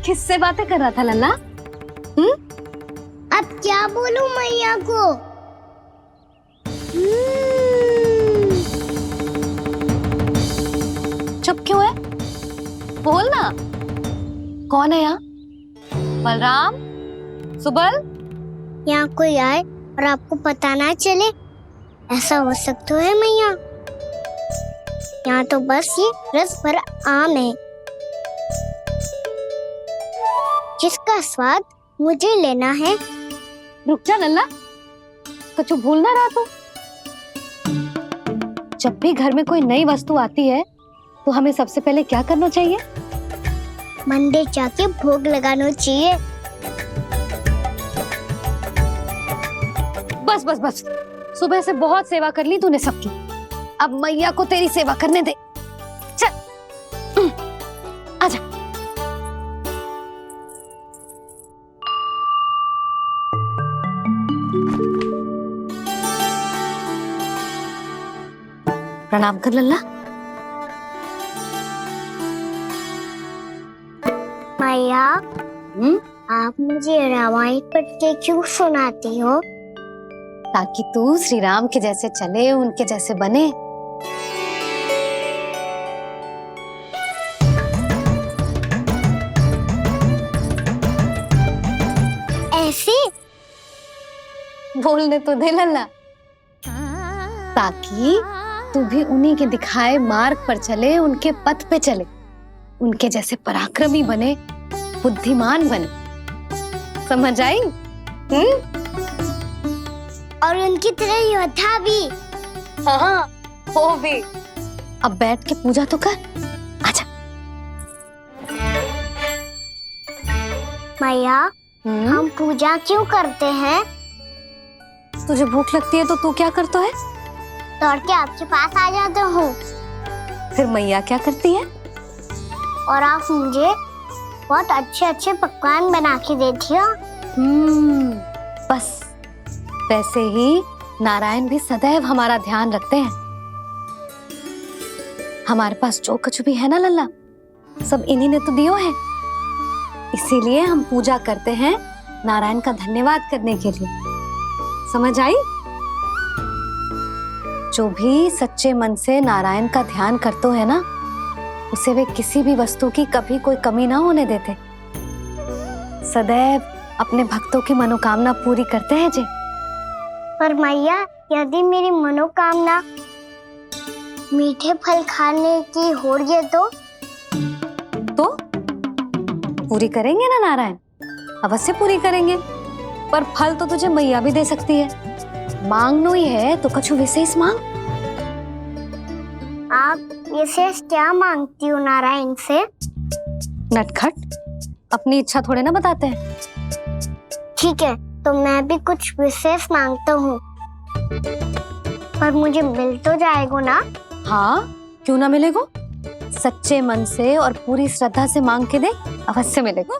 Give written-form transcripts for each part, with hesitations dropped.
किससे बातें कर रहा था लल्ला? अब क्या बोलूं मैया को? चुप क्यों है? बोल ना। कौन है यहाँ? बलराम, सुबल? यहाँ कोई आए और आपको पता ना चले, ऐसा हो सकता है मैया? यहाँ तो बस ये रस भरा आम है जिसका स्वाद मुझे लेना है। रुक जा लल्ला, कुछ भूल ना रहा तू। जब भी घर में कोई नई वस्तु आती है तो हमें सबसे पहले क्या करना चाहिए? मंदिर जाके भोग लगाना चाहिए। बस बस बस, सुबह से बहुत सेवा कर ली तूने सबकी, अब मैया को तेरी सेवा करने दे। चल आजा। प्रणाम कर लल्ला। मैया, आप मुझे रामायण पढ़ के क्यों सुनाती हो? ताकि तू श्री राम के जैसे चले, उनके जैसे बने। ऐसे बोलने तो दे लल्ला, ताकि तू भी उन्हीं के दिखाए मार्ग पर चले, उनके पथ पे चले, उनके जैसे पराक्रमी बने, बुद्धिमान बने। समझ आई? और उनकी तरह योद्धा भी। हाँ, वो भी। अब बैठ के पूजा तो कर। आजा। मैया, हम पूजा क्यों करते हैं? तुझे भूख लगती है तो तू क्या करता है? दौड़ के आपके पास आ जाता हूँ। फिर मैया क्या करती है? और आप मुझे बहुत अच्छे अच्छे पकवान बना के देती हो। बस वैसे ही नारायण भी सदैव हमारा ध्यान रखते हैं। हमारे पास जो कुछ भी है ना लल्ला, सब इन्हीं ने तो दियो है। इसीलिए हम पूजा करते हैं नारायण का धन्यवाद करने के लिए। समझ आई? जो भी सच्चे मन से नारायण का ध्यान करते है ना, उसे वे किसी भी वस्तु की कभी कोई कमी ना होने देते। सदैव अपने भक्तों की मनोकामना पूरी करते हैं जी। पर मैया, यदि मेरी मनोकामना मीठे फल खाने की हो रही है तो पूरी करेंगे ना नारायण? अवश्य पूरी करेंगे। पर फल तो तुझे मैया भी दे सकती है। मांगनो ही है तो कुछ विशेष मांग। आप विशेष क्या मांगती हो नारायण से? नटखट, अपनी इच्छा थोड़े ना बताते हैं। ठीक है, तो मैं भी कुछ विशेष मांगता हूँ, पर मुझे मिल तो जाएगा ना? हाँ, क्यों ना मिलेगा। सच्चे मन से और पूरी श्रद्धा से मांग के दे, अवश्य मिलेगा।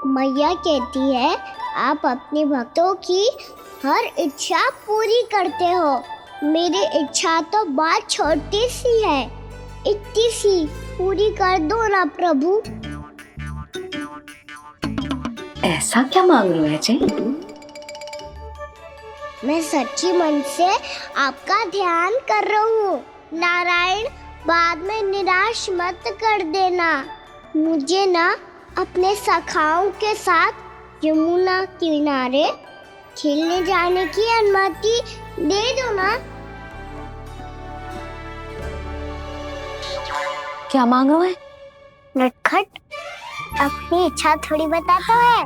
मैया कहती है आप अपने भक्तों की हर इच्छा पूरी करते हो। मेरी इच्छा तो बहुत छोटी सी है, इतनी सी पूरी कर दो ना प्रभु। ऐसा क्या मांग रहे हो जी? मैं सच्ची मन से आपका ध्यान कर रहा हूँ। नारायण, बाद में निराश मत कर देना। मुझे ना अपने सखाओं के साथ यमुना किनारे खेलने जाने की अनुमति दे दो ना। क्या मांग रहे हो? नटखट, अपनी इच्छा थोड़ी बताता है।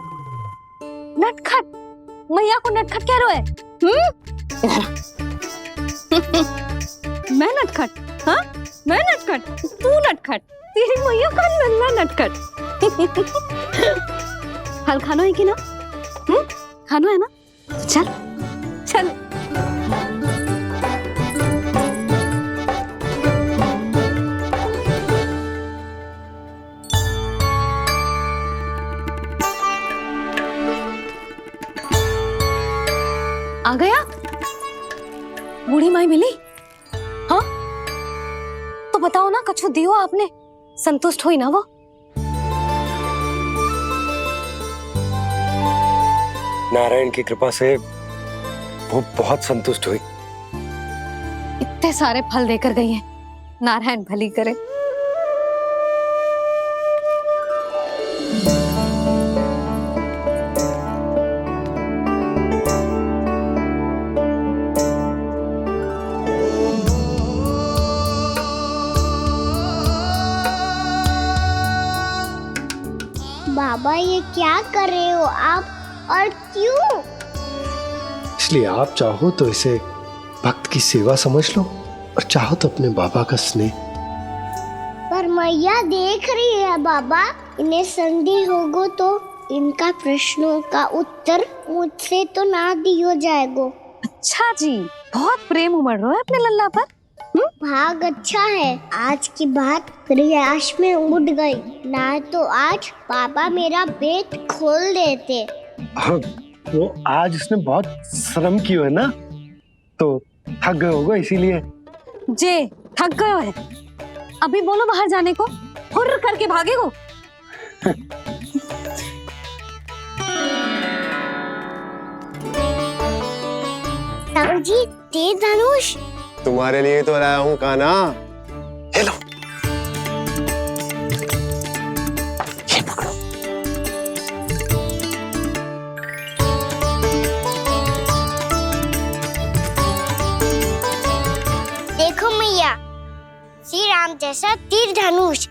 नटखट? मैया को नटखट कह रहे हो? मैं नटखट? हाँ, मैं नटखट? तू नटखट? तेरी मैया का नल्ला नटखट। फल खाना है कि ना? खाना है ना? चल चल। आ गया? बूढ़ी माई मिली? हाँ, बताओ ना, कछु दियो आपने, संतुष्ट हुई ना वो? नारायण की कृपा से वो बहुत संतुष्ट हुई। इतने सारे फल देकर गई हैं, नारायण भली करे। बाबा ये क्या कर रहे हो आप, और क्यों? इसलिए आप चाहो तो इसे भक्त की सेवा समझ लो, और चाहो तो अपने बाबा का स्नेह। पर मैया देख रही है बाबा, इन्हें संदेह होगो तो इनका प्रश्नों का उत्तर मुझसे तो ना दियो जाएगो। अच्छा जी, बहुत प्रेम उमड़ रहा है अपने लल्ला पर। भाग अच्छा है, आज की बात प्रयास में उड़ गई, ना तो आज पापा मेरा पेट खोल देते। वो आज उसने बहुत श्रम की है ना, तो थक गए होगा इसीलिए। जे थक गए है, अभी बोलो बाहर जाने को, हुर्र करके भागेगो। राम जी, तीर धनुष तुम्हारे लिए तो लाया हूँ कान्हा। ले लो, ये पकड़ो। देखो मैया, श्री राम जैसा तीर धनुष।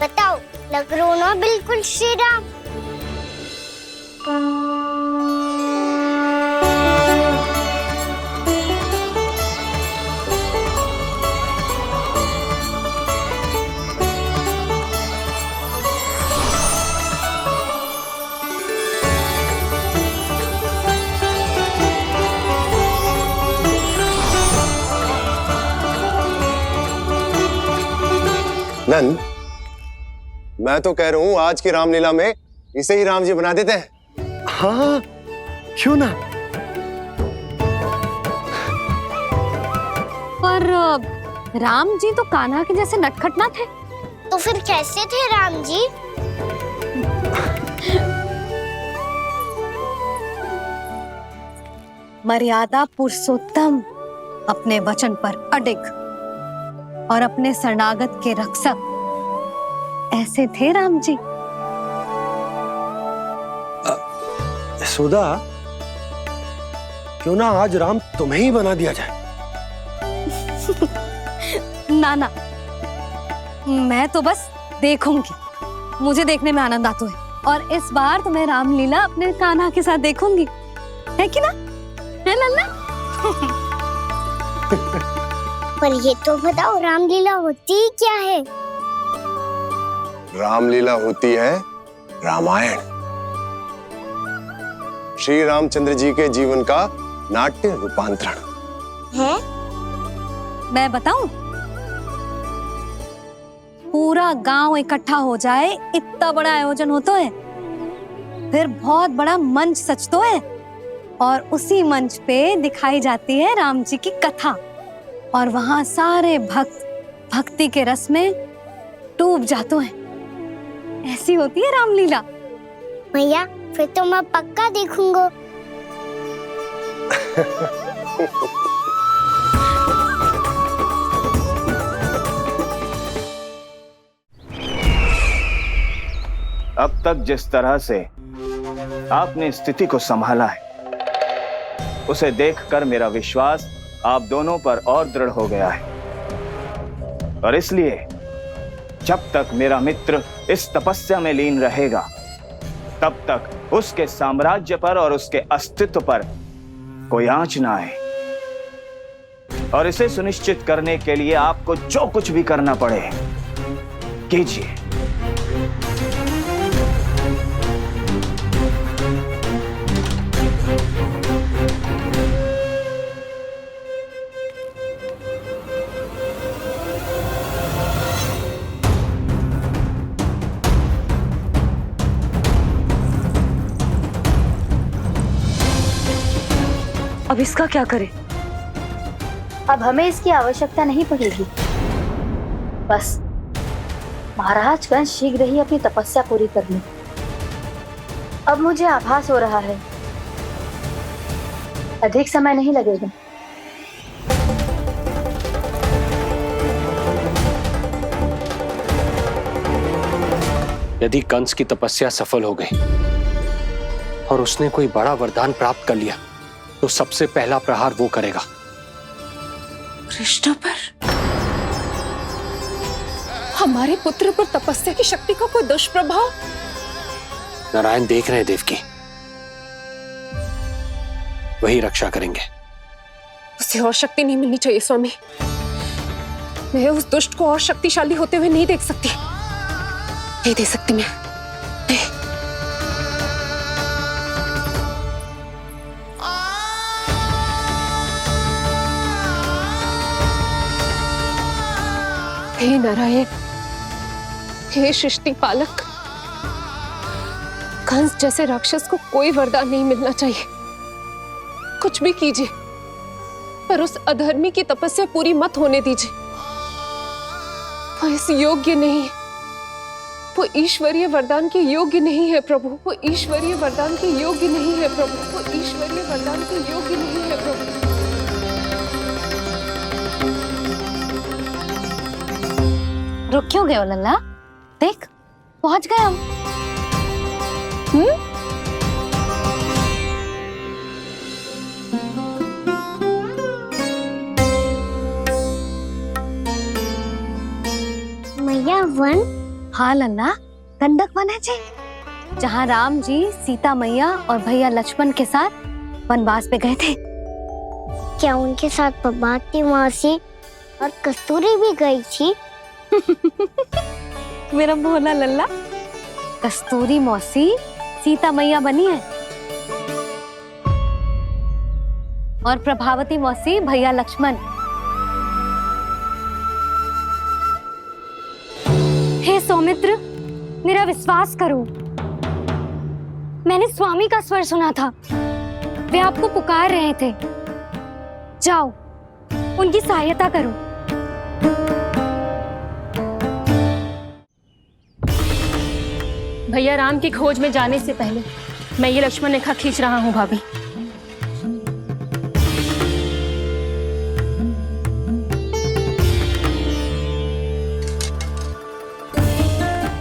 बताओ, लग रहा ना बिल्कुल श्री राम? नंद, मैं तो कह रहा हूँ आज की रामलीला में इसे ही राम जी बना देते हैं। हाँ, क्यों ना। पर राम जी तो कान्हा के जैसे नटखट ना थे। तो फिर कैसे थे राम जी? मर्यादा पुरुषोत्तम, अपने वचन पर अडिग और अपने शरणागत के रक्षक, ऐसे थे राम जी। यशोदा, क्यों ना आज राम तुम्हें ही बना दिया जाए। ना ना, मैं तो बस देखूंगी, मुझे देखने में आनंद आता है, और इस बार तो मैं रामलीला अपने कान्हा के साथ देखूंगी, है कि ना, है लल्ला? पर ये तो बताओ, रामलीला होती क्या है? रामलीला होती है रामायण, श्री रामचंद्र जी के जीवन का नाट्य रूपांतरण है। मैं बताऊं, पूरा गांव इकट्ठा हो जाए, इतना बड़ा आयोजन होता है, फिर बहुत बड़ा मंच सजतो है, और उसी मंच पे दिखाई जाती है राम जी की कथा, और वहां सारे भक्त भक्ति के रस में डूब जाते हैं। ऐसी होती है रामलीला। भैया, फिर तो मैं पक्का देखूंगा। अब तक जिस तरह से आपने स्थिति को संभाला है, उसे देखकर मेरा विश्वास आप दोनों पर और दृढ़ हो गया है, और इसलिए जब तक मेरा मित्र इस तपस्या में लीन रहेगा, तब तक उसके साम्राज्य पर और उसके अस्तित्व पर कोई आंच ना आए। और इसे सुनिश्चित करने के लिए आपको जो कुछ भी करना पड़े कीजिए। अब इसका क्या करें? अब हमें इसकी आवश्यकता नहीं पड़ेगी। बस महाराज कंस शीघ्र ही अपनी तपस्या पूरी कर ली। अब मुझे आभास हो रहा है अधिक समय नहीं लगेगा। यदि कंस की तपस्या सफल हो गई और उसने कोई बड़ा वरदान प्राप्त कर लिया तो सबसे पहला प्रहार वो करेगा। कृष्ण पर, हमारे पुत्र पर तपस्या की शक्ति का कोई दुष्प्रभाव? नारायण देख रहे हैं देवकी, वही रक्षा करेंगे। उसे और शक्ति नहीं मिलनी चाहिए स्वामी। मैं उस दुष्ट को और शक्तिशाली होते हुए नहीं देख सकती, नहीं दे सकती मैं। हे नारायण, हे सृष्टि पालक, कंस जैसे राक्षस को कोई वरदान नहीं मिलना चाहिए। कुछ भी कीजिए पर उस अधर्मी की तपस्या पूरी मत होने दीजिए। वो इस योग्य नहीं है, वो ईश्वरीय वरदान के योग्य नहीं है प्रभु। वो ईश्वरीय वरदान के योग्य नहीं है प्रभु। वो ईश्वरीय वरदान के योग्य नहीं है प्रभु। रुक क्यों गए हो लल्ला? देख पहुंच गए हम। मैया वन? हाँ लल्ला, गंडक वन है जी, जहाँ राम जी सीता मैया और भैया लक्ष्मण के साथ वनवास पे गए थे। क्या उनके साथ पद्मावती मौसी और कस्तूरी भी गई थी? मेरा भोला लल्ला, कस्तूरी मौसी सीता मैया बनी है और प्रभावती मौसी भैया लक्ष्मण। हे सौमित्र, मेरा विश्वास करो, मैंने स्वामी का स्वर सुना था। वे आपको पुकार रहे थे। जाओ उनकी सहायता करो। भैया राम की खोज में जाने से पहले मैं ये लक्ष्मण रेखा खींच रहा हूँ भाभी।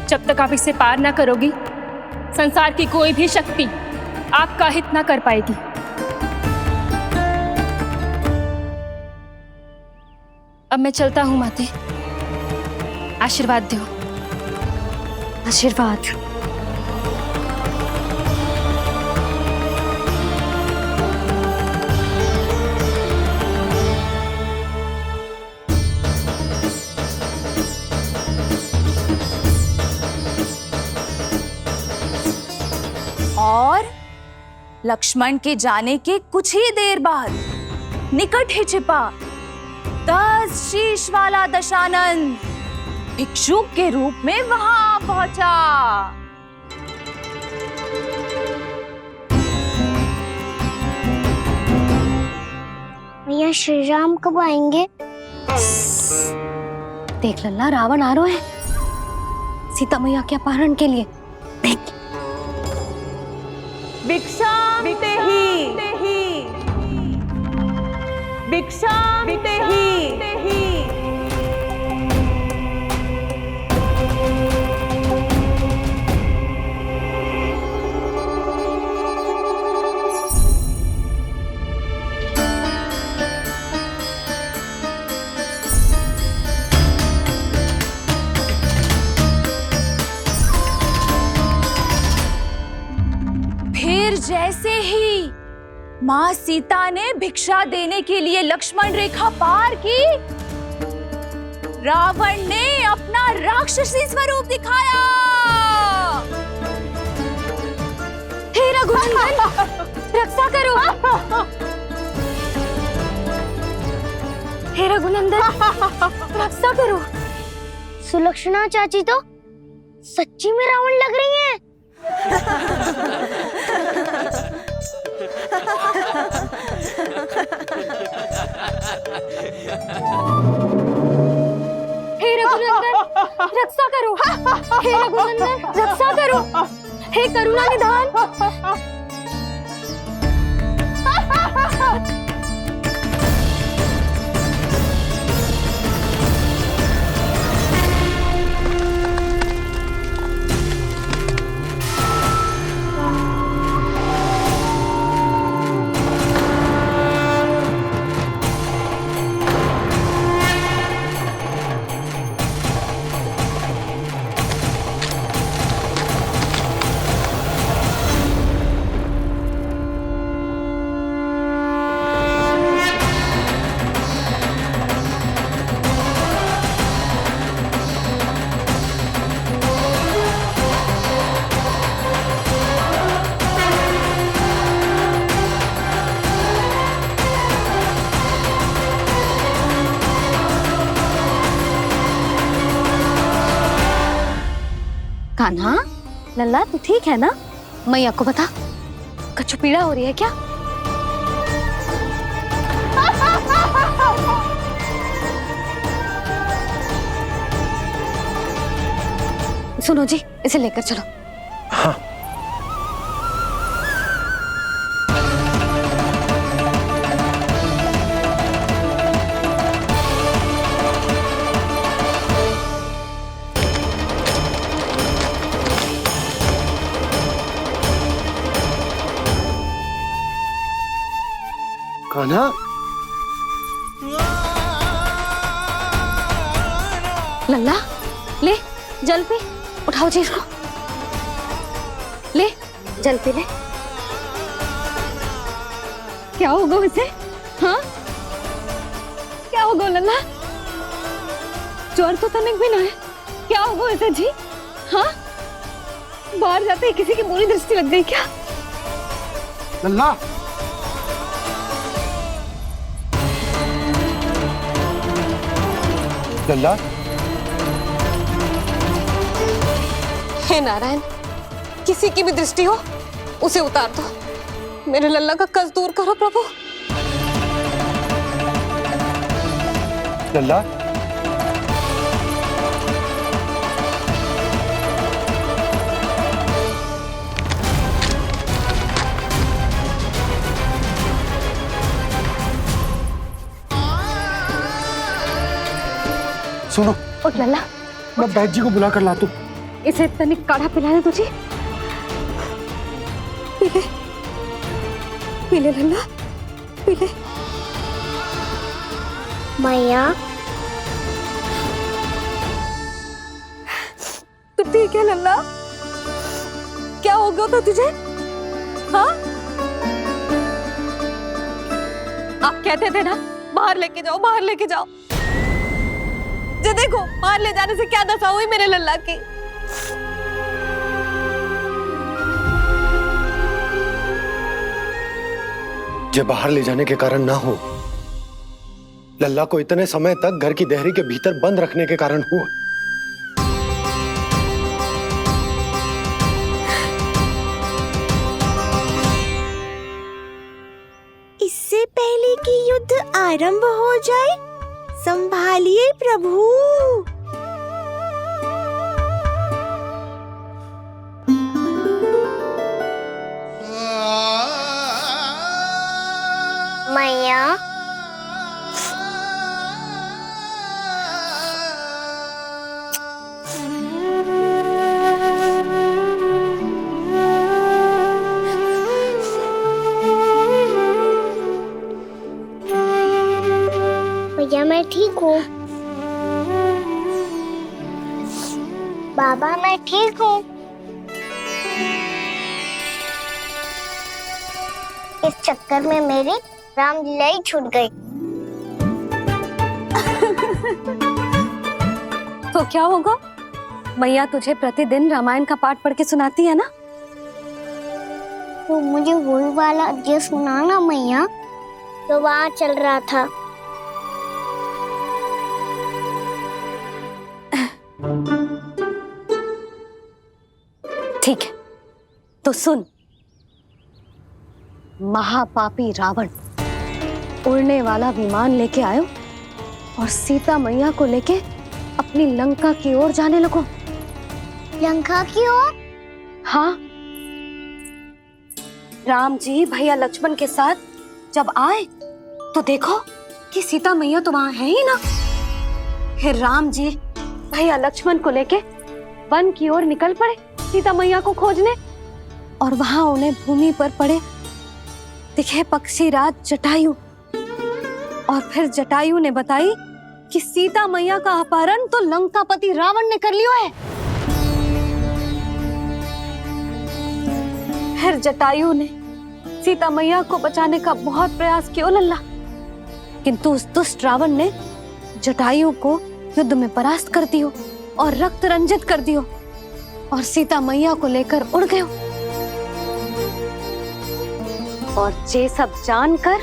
जब तक आप इसे पार ना करोगी, संसार की कोई भी शक्ति आपका हित ना कर पाएगी। अब मैं चलता हूँ माते, आशीर्वाद दो। आशीर्वाद। और लक्ष्मण के जाने के कुछ ही देर बाद निकट ही छिपा 10 शीश वाला दशानन भिक्षुक के रूप में वहां पहुंचा। भैया श्री राम कब आएंगे? देख लल्ला, रावण आ रहे हैं सीता मैया के अपहरण के लिए। देख भिक्षाम देहि, भिक्षाम देहि। फिर जैसे ही माँ सीता ने भिक्षा देने के लिए लक्ष्मण रेखा पार की, रावण ने अपना राक्षसी स्वरूप दिखाया। हे रघुनंदन, रक्षा करो। हे रघुनंदन, रक्षा करो। सुलक्षणा चाची तो सच्ची में रावण लग रही हैं। हे रघुनंदन रक्षा करो, हे करुणा निधान। कान्हा, लल्ला तू ठीक है ना? मैया को बता, कछु पीड़ा हो रही है क्या? सुनो जी, इसे लेकर चलो। हाँ। कान्हा, लल्ला ले जल पी, उठाओ जी इसको, ले जल पी ले। क्या होगा उसे? हाँ क्या होगा लल्ला? ज्वर तो तनिक भी ना है, क्या होगा उसे जी? हाँ बाहर जाते ही किसी की बुरी दृष्टि लग गई क्या? लल्ला लल्ला, हे नारायण, किसी की भी दृष्टि हो उसे उतार दो, मेरे लल्ला का कष्ट दूर करो प्रभु। लल्ला सुनो, उठ लल्ला, मैं बैद जी को बुला कर लाता हूँ। इसे तनिक काढ़ा पिला दे तुझे। पी ले, पी ले लल्ला, पी ले। मैया तू ठीक है लल्ला? क्या हो गया था तुझे? हाँ आप कहते थे ना बाहर लेके जाओ, बाहर लेके जाओ। जे देखो बाहर ले जाने से क्या दशा हुई मेरे लल्ला की। जे बाहर ले जाने के कारण ना हो, लल्ला को इतने समय तक घर की देहरी के भीतर बंद रखने के कारण हुआ। इससे पहले कि युद्ध आरंभ हो जाए, संभालिए प्रभु। मैया भैया मैं ठीक हूँ। बाबा मैं ठीक हूँ। इस चक्कर में मेरी रामलीला ही छूट गई। तो क्या होगा? मैया तुझे प्रतिदिन रामायण का पाठ पढ़ के सुनाती है ना? तो मुझे वही वाला अध्याय सुनाना मैया, तो वहाँ चल रहा था। ठीक है तो सुन। महापापी रावण उड़ने वाला विमान लेके आयो और सीता मैया को लेके अपनी लंका की ओर जाने लगो। लंका की ओर? हाँ, राम जी भैया लक्ष्मण के साथ जब आए तो देखो कि सीता मैया तो वहां है ही ना। फिर राम जी भैया लक्ष्मण को लेके वन की ओर निकल पड़े सीता मैया को खोजने, और वहां उन्हें भूमि पर पड़े दिखे पक्षीराज जटायु। और फिर जटायु ने बताई कि सीता मैया का अपहरण तो लंकापति रावण ने कर लिया है। फिर जटायु ने सीता मैया को बचाने का बहुत प्रयास किया लल्ला, किंतु उस दुष्ट रावण ने जटायु को युद्ध में परास्त कर दियो और रक्त रंजित कर दियो और सीता मैया को लेकर उड़ गयो। और ये सब जानकर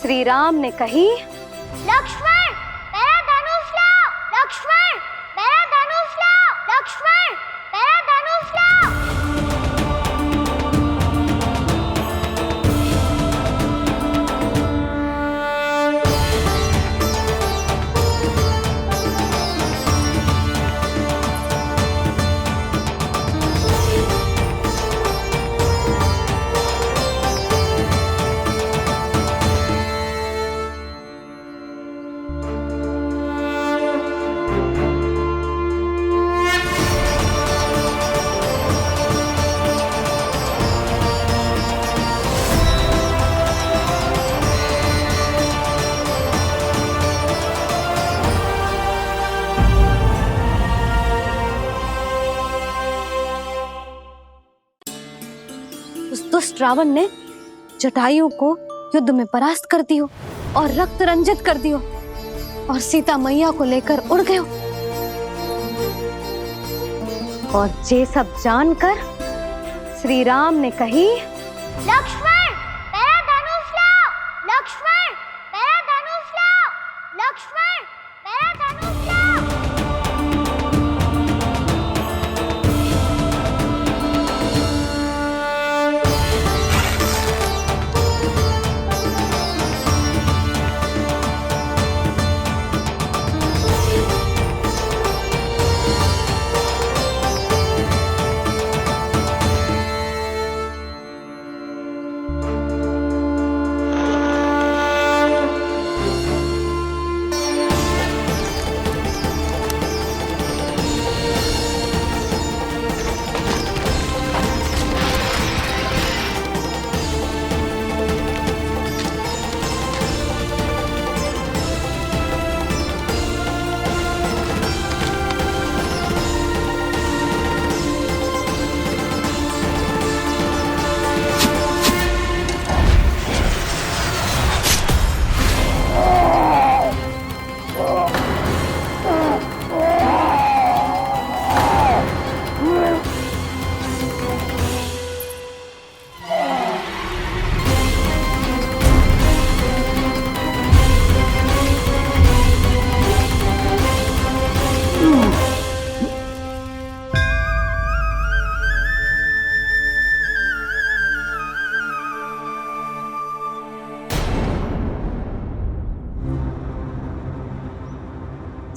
श्री राम ने कही, लक्ष्मण मेरा धनुष लाओ, लक्ष्मण मेरा धनुष लाओ, लक्ष्मण मेरा धनुष लाओ। उस दुष्ट रावण ने जटायु को युद्ध में परास्त कर दियो और रक्त रंजित कर दियो और सीता मैया को लेकर उड़ गयो। और ये सब जानकर श्री राम ने कही, लक्ष्मण मेरा धनुष लाओ, लक्ष्मण मेरा धनुष लाओ, लक्ष्मण मेरा धनुष लाओ।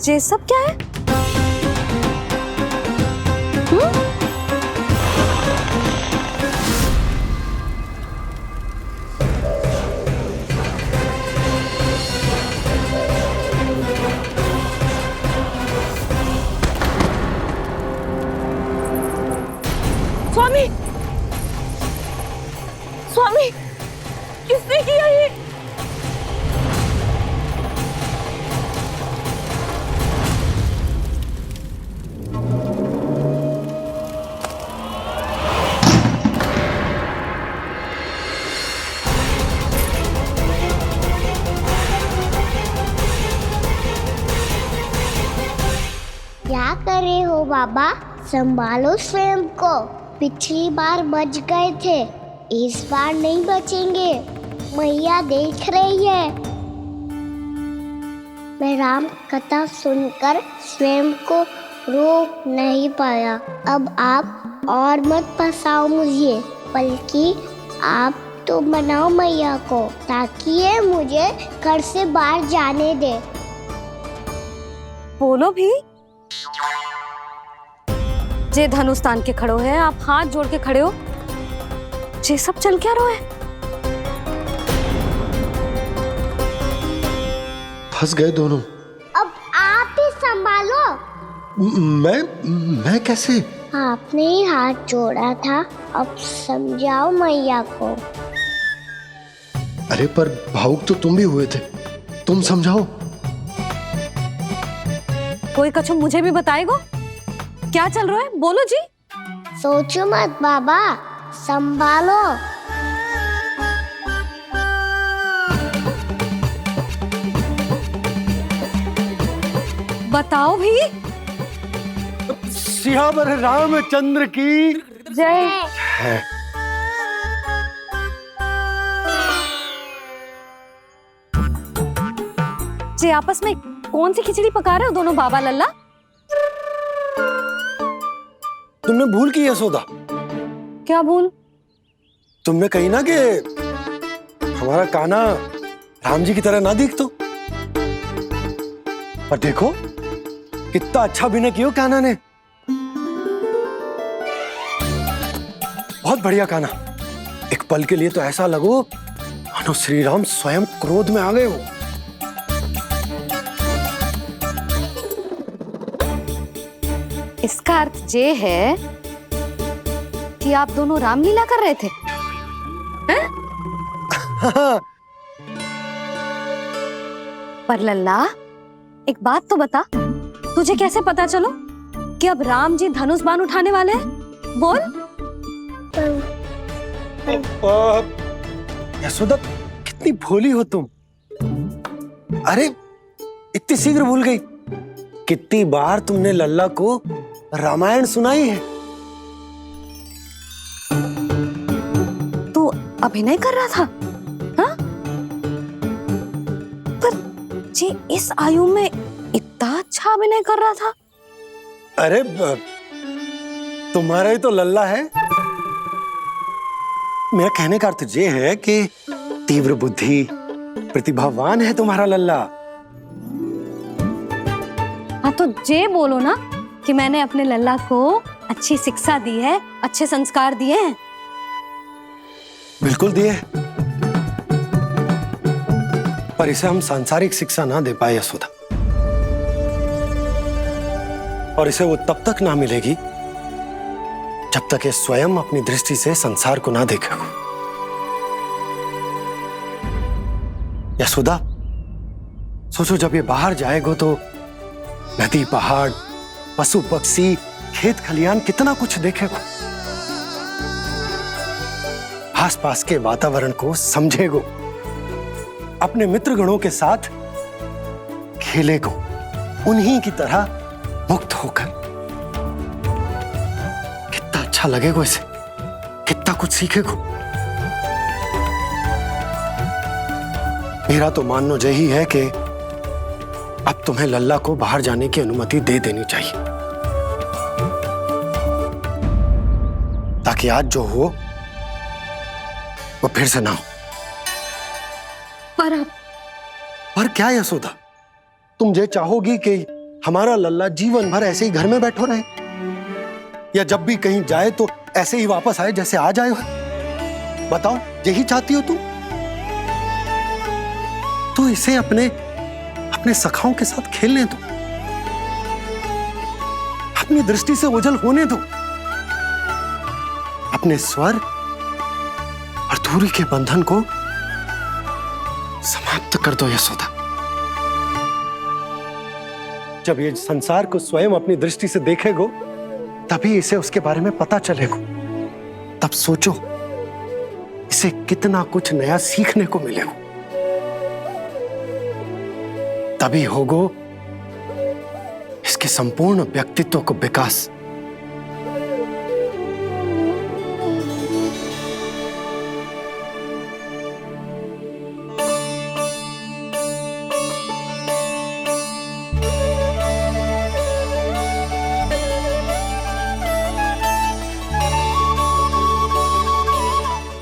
ये सब क्या है? स्वामी, स्वामी, किसने किया ये? क्या कर रहे हो बाबा? संभालो स्वयं को। पिछली बार बच गए थे, इस बार नहीं बचेंगे। मैया देख रही है। मैं राम कथा सुनकर स्वयं को रोक नहीं पाया। अब आप और मत फंसाओ मुझे, बल्कि आप तो मनाओ मैया को, ताकि ये मुझे घर से बाहर जाने दे। बोलो भी। जे धनुष तान के खड़ो है, आप हाथ जोड़ के खड़े हो, जे सब चल क्या रहा है? फंस गए दोनों। अब आप ही संभालो। मैं कैसे? आपने ही हाथ जोड़ा था, अब समझाओ मैया को। अरे पर भावुक तो तुम भी हुए थे, तुम समझाओ। कोई कछु मुझे भी बताएगो? क्या चल रहा है, बोलो जी। सोचो मत बाबा, संभालो। बताओ भी। सियावर रामचंद्र की जय। है। जे आपस में कौन सी खिचड़ी पका रहे हो दोनों बाबा लल्ला? तुमने भूल की यशोदा? क्या भूल? तुमने कही ना कि हमारा कान्हा राम जी की तरह ना दिख तो। पर देखो कितना अच्छा अभिनय किया कान्हा ने। बहुत बढ़िया कान्हा। एक पल के लिए तो ऐसा लगो मानो श्री राम स्वयं क्रोध में आ गए हो। इसका अर्थ ये है कि आप दोनों रामलीला कर रहे थे, हैं? पर लल्ला एक बात तो बता, तुझे कैसे पता चलो कि अब राम जी धनुष बाण उठाने वाले हैं? बोल। यशोदा कितनी भोली हो तुम। अरे इतनी शीघ्र भूल गई। कितनी बार तुमने लल्ला को रामायण सुनाई है। तू अभिनय कर रहा था, हाँ? पर जी इस आयु में इतना अच्छा अभिनय कर रहा था। अरे तुम्हारा ही तो लल्ला है। मेरा कहने का अर्थ ये है कि तीव्र बुद्धि, प्रतिभावान है तुम्हारा लल्ला। हाँ तो जे बोलो ना कि मैंने अपने लल्ला को अच्छी शिक्षा दी है, अच्छे संस्कार दिए हैं। बिल्कुल दिए, पर इसे हम सांसारिक शिक्षा ना दे पाए यशोदा। और इसे वो तब तक ना मिलेगी जब तक ये स्वयं अपनी दृष्टि से संसार को ना देखेगा। यशोदा सोचो, जब ये बाहर जाएगा तो नदी, पहाड़, पशु पक्षी, खेत खलियान कितना कुछ देखेगा। आसपास के वातावरण को समझेगो, अपने मित्र गणों के साथ खेलेगो, उन्हीं की तरह मुक्त होकर। कितना अच्छा लगेगा इसे, कितना कुछ सीखेगो। मेरा तो मानना यही है कि अब तुम्हें लल्ला को बाहर जाने की अनुमति दे देनी चाहिए, ताकि आज जो हो वो फिर से ना हो। पर क्या यशोदा, तुम ये चाहोगी कि हमारा लल्ला जीवन भर ऐसे ही घर में बैठो रहे, या जब भी कहीं जाए तो ऐसे ही वापस आए जैसे आज आए हो? बताओ, यही चाहती हो तुम? तो इसे अपने सखाओं के साथ खेलने दो, अपनी दृष्टि से ओझल होने दो, अपने स्वर और दूरी के बंधन को समाप्त कर दो यशोदा। जब ये संसार को स्वयं अपनी दृष्टि से देखेगो, तभी इसे उसके बारे में पता चलेगा। तब सोचो इसे कितना कुछ नया सीखने को मिलेगा। तभी होगो इसके संपूर्ण व्यक्तित्व को विकास।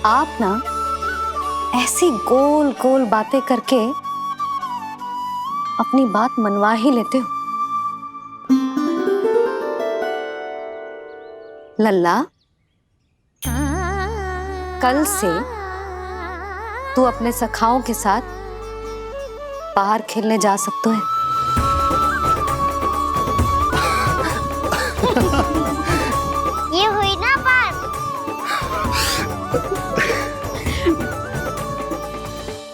आप ना ऐसी गोल गोल बातें करके अपनी बात मनवा ही लेते हो। लल्ला, कल से तू अपने सखाओं के साथ बाहर खेलने जा सकते है। ये हुई ना बात।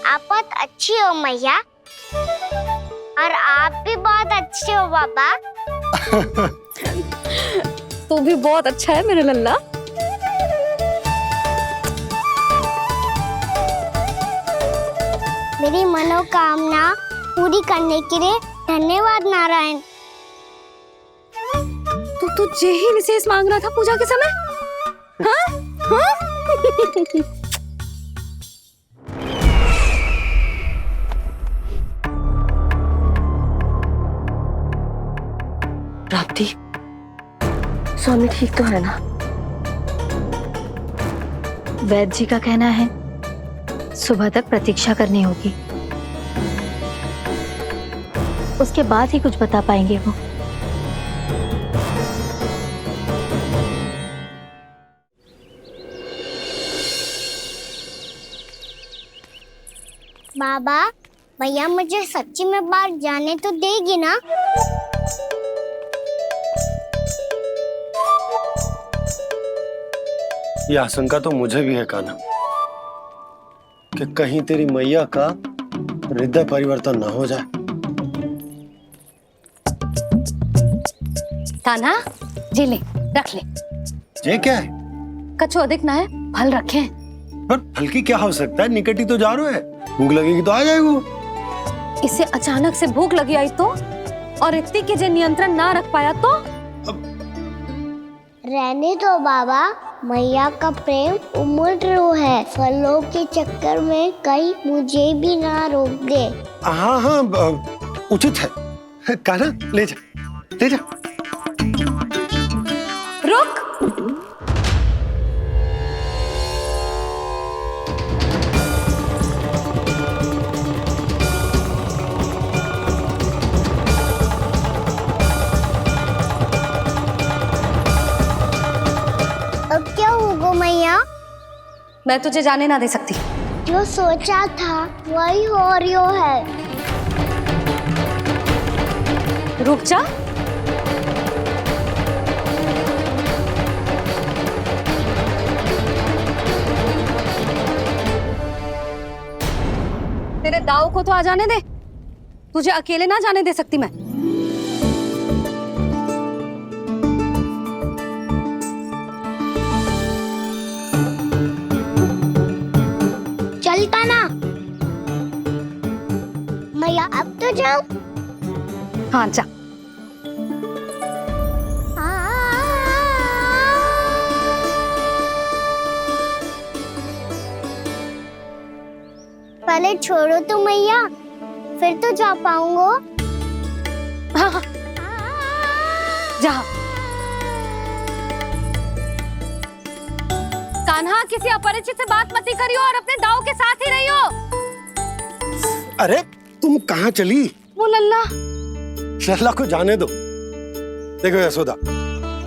आप बहुत अच्छी हो मैया, और आप भी बहुत अच्छे हो पापा। तू भी बहुत अच्छा है मेरे लल्ला। मेरी मनोकामना पूरी करने के लिए धन्यवाद नारायण। तू तुझे ही विशेष मांग रहा था पूजा के समय? हाँ? हाँ? प्राप्ति, स्वामी ठीक तो है ना? वैद्य जी का कहना है सुबह तक प्रतीक्षा करनी होगी, उसके बाद ही कुछ बता पाएंगे वो। बाबा, भैया मुझे सच्ची में बाहर जाने तो देगी ना? ये आशंका तो मुझे भी है कान्हा, कि कहीं तेरी मैया का हृदय परिवर्तन ना हो जाए। कान्हा, जी ले, रख ले। ये क्या है? कछु अधिक ना है, फल रखे हैं। पर फल की क्या आवश्यकता है? निकट ही तो जा रहे हैं, भूख लगेगी तो आ जाएगा वो। इसे अचानक से भूख लगी आई तो, और इतनी के जे नियंत्रण ना रख पाया तो? रहने दो बाबा, मैया का प्रेम उमड़ है। फलों के चक्कर में कहीं मुझे भी ना रोक दे। हाँ हाँ, उचित है। कान्हा, ले जा, ले जा। रुक। अब क्या होगा मैया? मैं तुझे जाने ना दे सकती। जो सोचा था वही हो रही है। रुक जा। तेरे दाव को तो आ जाने दे, तुझे अकेले ना जाने दे सकती मैं। चलता ना मैया, अब तो जाओ। हाँ जा। पहले छोड़ो तो मैया, फिर तो जा पाऊंगा। हाँ हाँ, जा। कान्हा, किसी अपरिचित से बात मत करियो और अपने दाव के साथ ही रहियो। अरे तुम कहाँ चली? वो लल्ला। लल्ला को जाने दो। देखो यशोदा,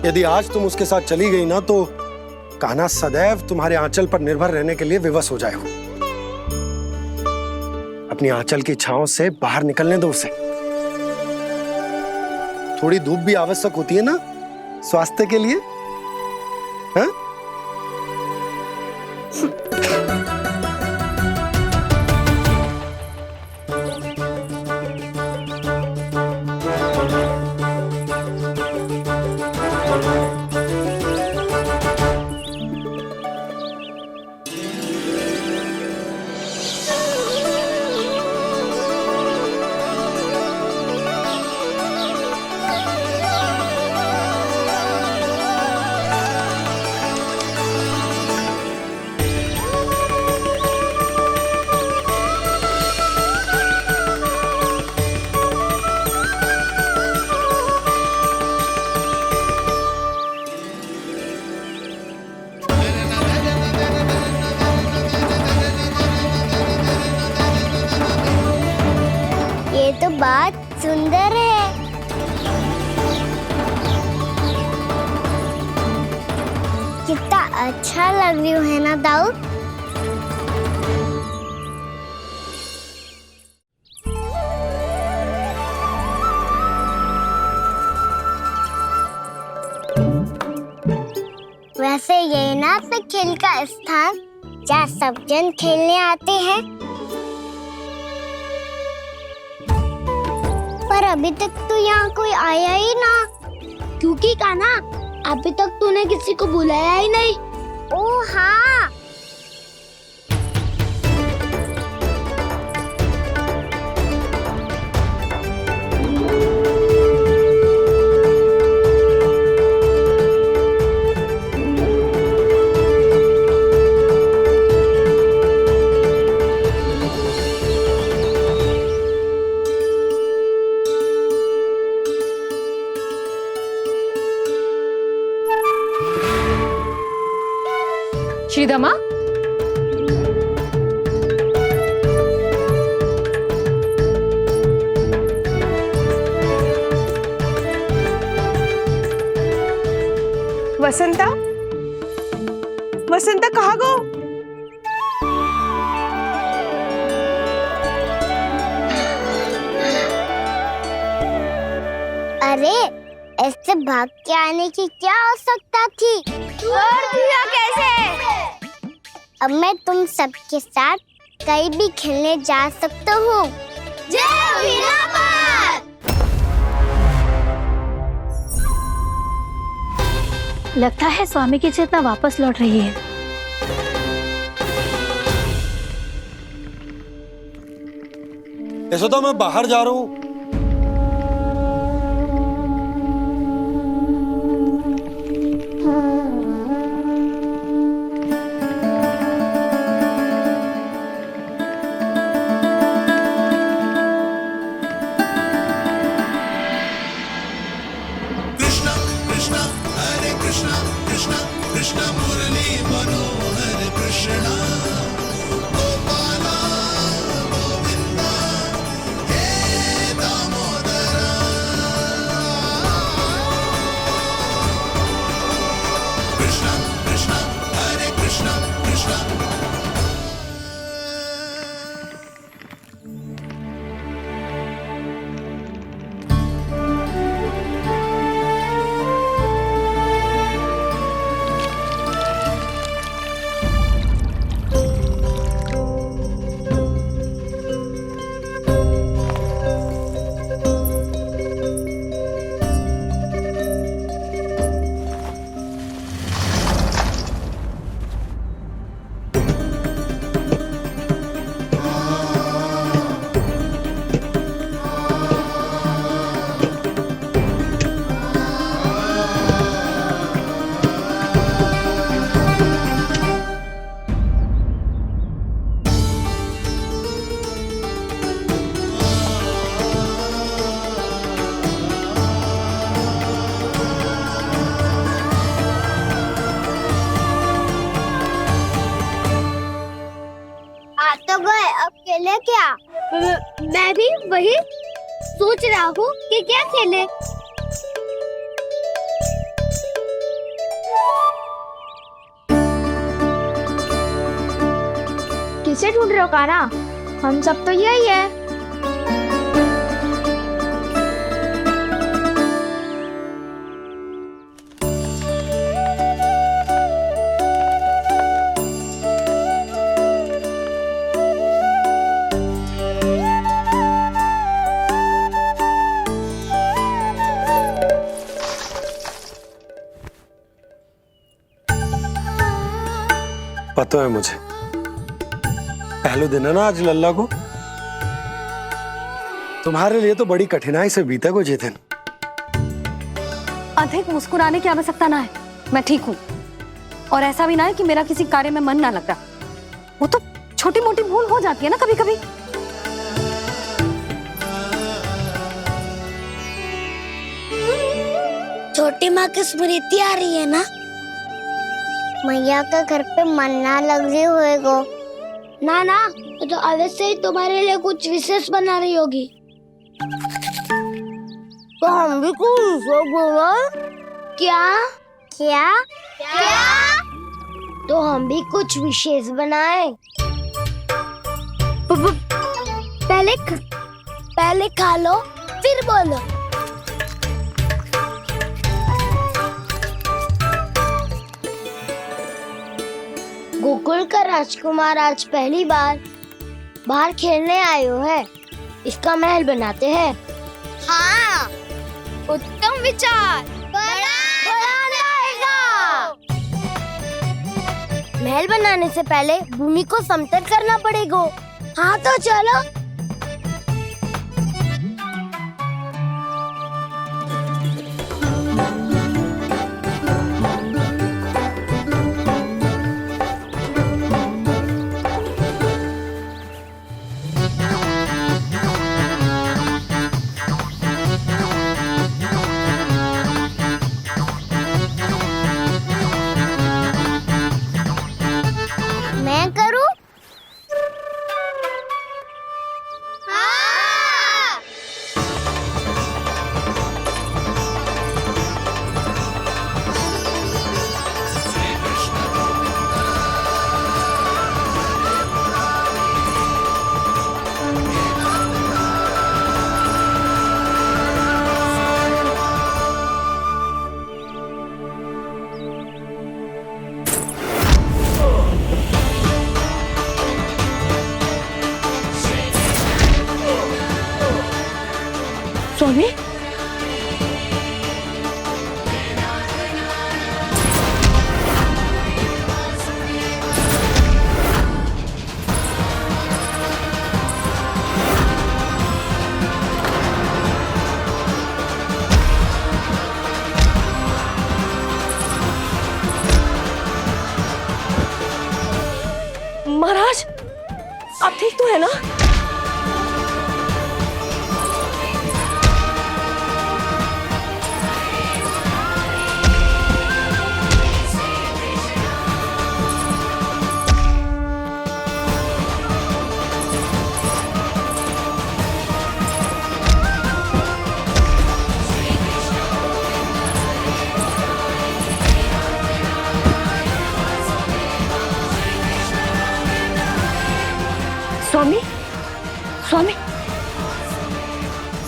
यदि आज तुम उसके साथ चली गई ना तो कान्हा सदैव तुम्हारे आंचल पर निर्भर रहने के लिए विवश हो जाएगा। अपनी आंचल की छांव से बाहर निकलने दो उसे। थोड़ी धूप भी आवश्यक होती है ना स्वास्थ्य के लिए, हाँ? ये तो बात सुंदर है। अच्छा लग रही है ना दाऊद? वैसे ये ना तो खेल का स्थान जहाँ सब जन खेलने आते हैं। पर अभी तक तो यहाँ कोई आया ही ना। क्योंकि कान्हा, अभी तक तूने किसी को बुलाया ही नहीं। ओ हाँ, श्रीदामा, वसंता, वसंता कहाँ गो? अरे ऐसे भाग के आने की क्या आवश्यकता थी? और दिया कैसे? अब मैं तुम सबके साथ कहीं भी खेलने जा सकता हूँ। जय वीरापाल! लगता है स्वामी की चेतना वापस लौट रही है। यशोदा, मैं बाहर जा रहा हूँ। खेले क्या? मैं भी वही सोच रहा हूँ कि क्या खेले। किसे ढूंढ रहे हो कान्हा? हम सब तो यही है। पता है मुझे, पहले दिन है ना आज लल्ला को। तुम्हारे लिए तो बड़ी कठिनाई से बीता को जितिन। अधिक मुस्कुराने की आवश्यकता ना है, मैं ठीक हूँ। और ऐसा भी ना है कि मेरा किसी कार्य में मन ना लग रहा। वो तो छोटी मोटी भूल हो जाती है ना कभी कभी। छोटी माँ की स्मृति आ रही है ना? मैया का घर पे मन ना लग रही होएगो। ना ना, तो अवश्य ही तुम्हारे लिए कुछ विशेष बना रही होगी। तो हम भी कुछ क्या क्या क्या क्या? तो हम भी कुछ विशेष बनाएं। पहले खा लो फिर बोलो। गोकुल का राजकुमार आज पहली बार बाहर खेलने आयो है, इसका महल बनाते हैं। हाँ, उत्तम विचार। महल बनाने से पहले भूमि को समतल करना पड़ेगा। हाँ तो चलो। मैं करूं? हाँ। स्वामी, महाराज आप ठीक तो है ना? स्वामी, स्वामी,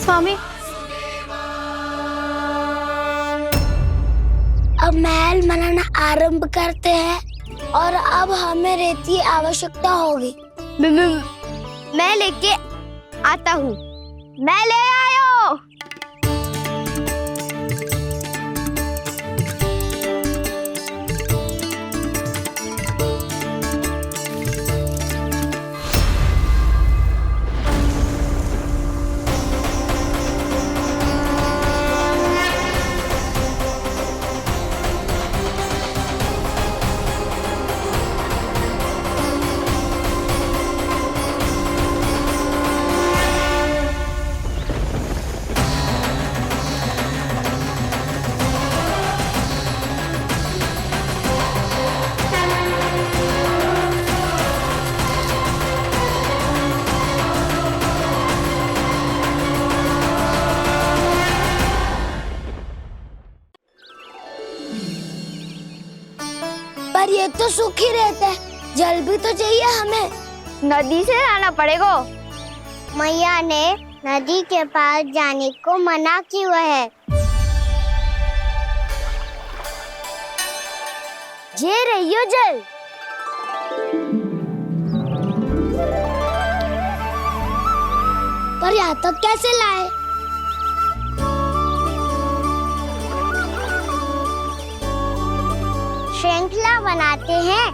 स्वामी, अब महल बनाना आरंभ करते हैं और अब हमें रेत की आवश्यकता होगी। मैं लेके आता हूँ। मैं ले आयो। पर ये तो सूखी रहता है, जल भी तो चाहिए हमें। नदी से लाना पड़ेगा। मैया ने नदी के पास जाने को मना किया है। ये रहियो जल। पर यहाँ तक कैसे लाए? श्रृंखला बनाते हैं।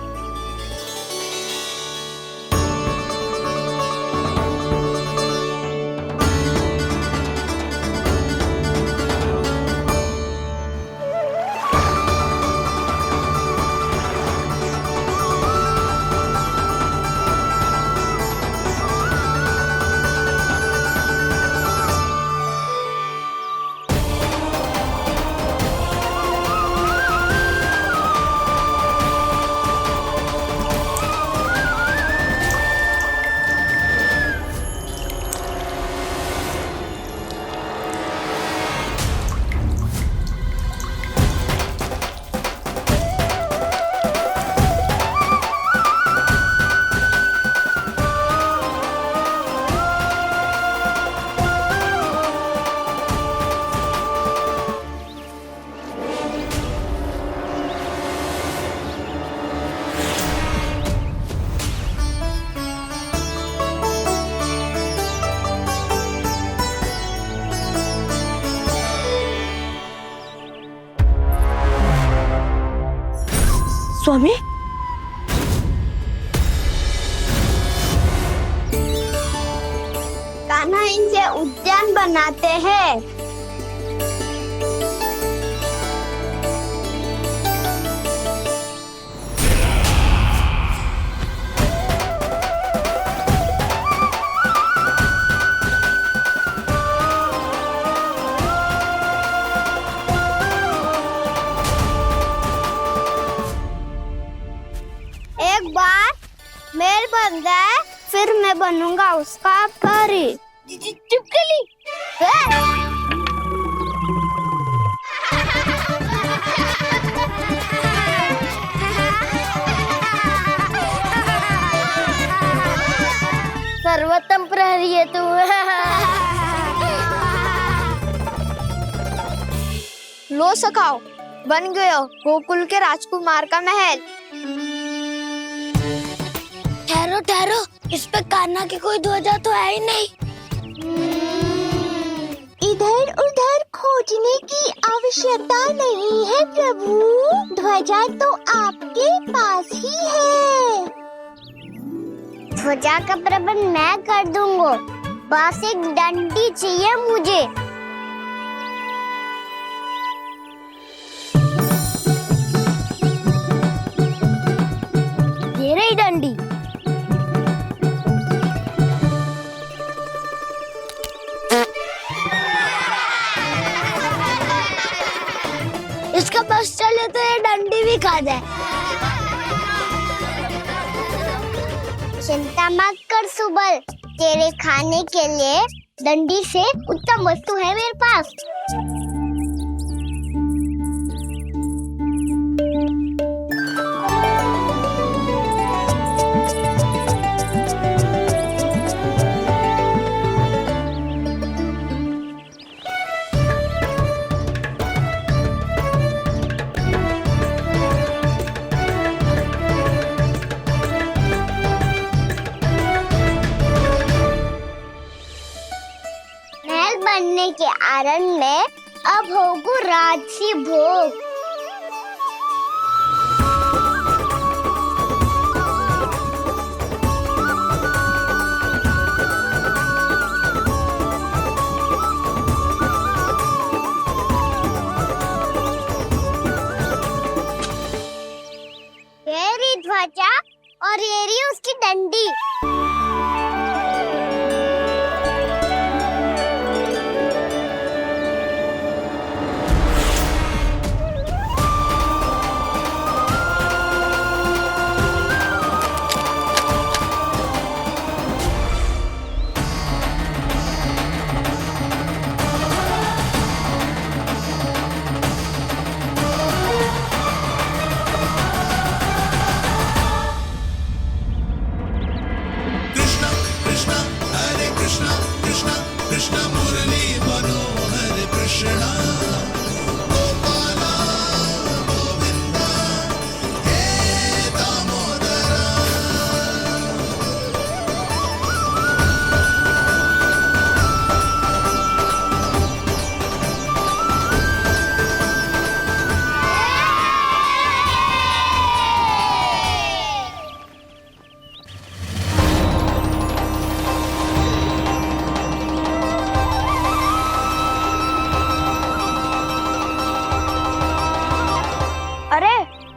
स्वामी, कान्हा इनसे उद्यान बनाते हैं। एक बार मेल बन जाए फिर मैं बनूंगा उसका परी। चिपकली सर्वोत्तम प्रहरी है तू। लो सखाओ, बन गयो गोकुल के राजकुमार का महल। ठहरो ठहरो, इस पे कान्हा की कोई ध्वजा तो है ही नहीं। इधर उधर खोजने की आवश्यकता नहीं है प्रभु, ध्वजा तो आपके पास ही है। ध्वजा का प्रबंध मैं कर दूंगा, बस एक डंडी चाहिए मुझे। ये रही डंडी। इसका बस चले तो ये डंडी भी खा जाए। चिंता मत कर सुबल, तेरे खाने के लिए डंडी से उत्तम वस्तु है मेरे पास। बनने के आनंद में अब होगू राजसी भोग। ये रही ध्वजा और ये रही उसकी डंडी।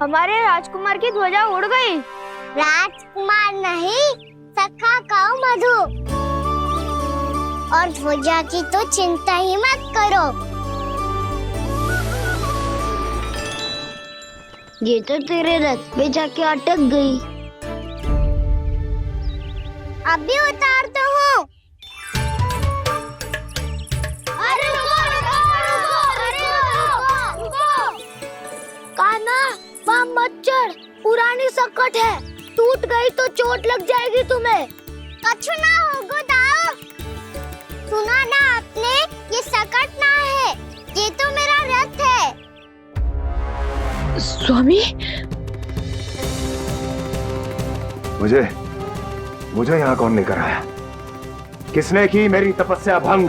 हमारे राजकुमार की ध्वजा उड़ गई। राजकुमार नहीं, सखा कहो मधु। और ध्वजा की तो चिंता ही मत करो, ये तो तेरे रथ पे जाके अटक गई। अभी उतारता हूँ। अरे कान्हा, वहाँ मत चढ़, पुरानी सकट है, टूट गई तो चोट लग जाएगी तुम्हें। कछु ना होगा दाऊ। सुना ना आपने, ये सकट ना है, ये तो मेरा रथ है। स्वामी, मुझे यहाँ कौन लेकर आया? किसने की मेरी तपस्या भंग?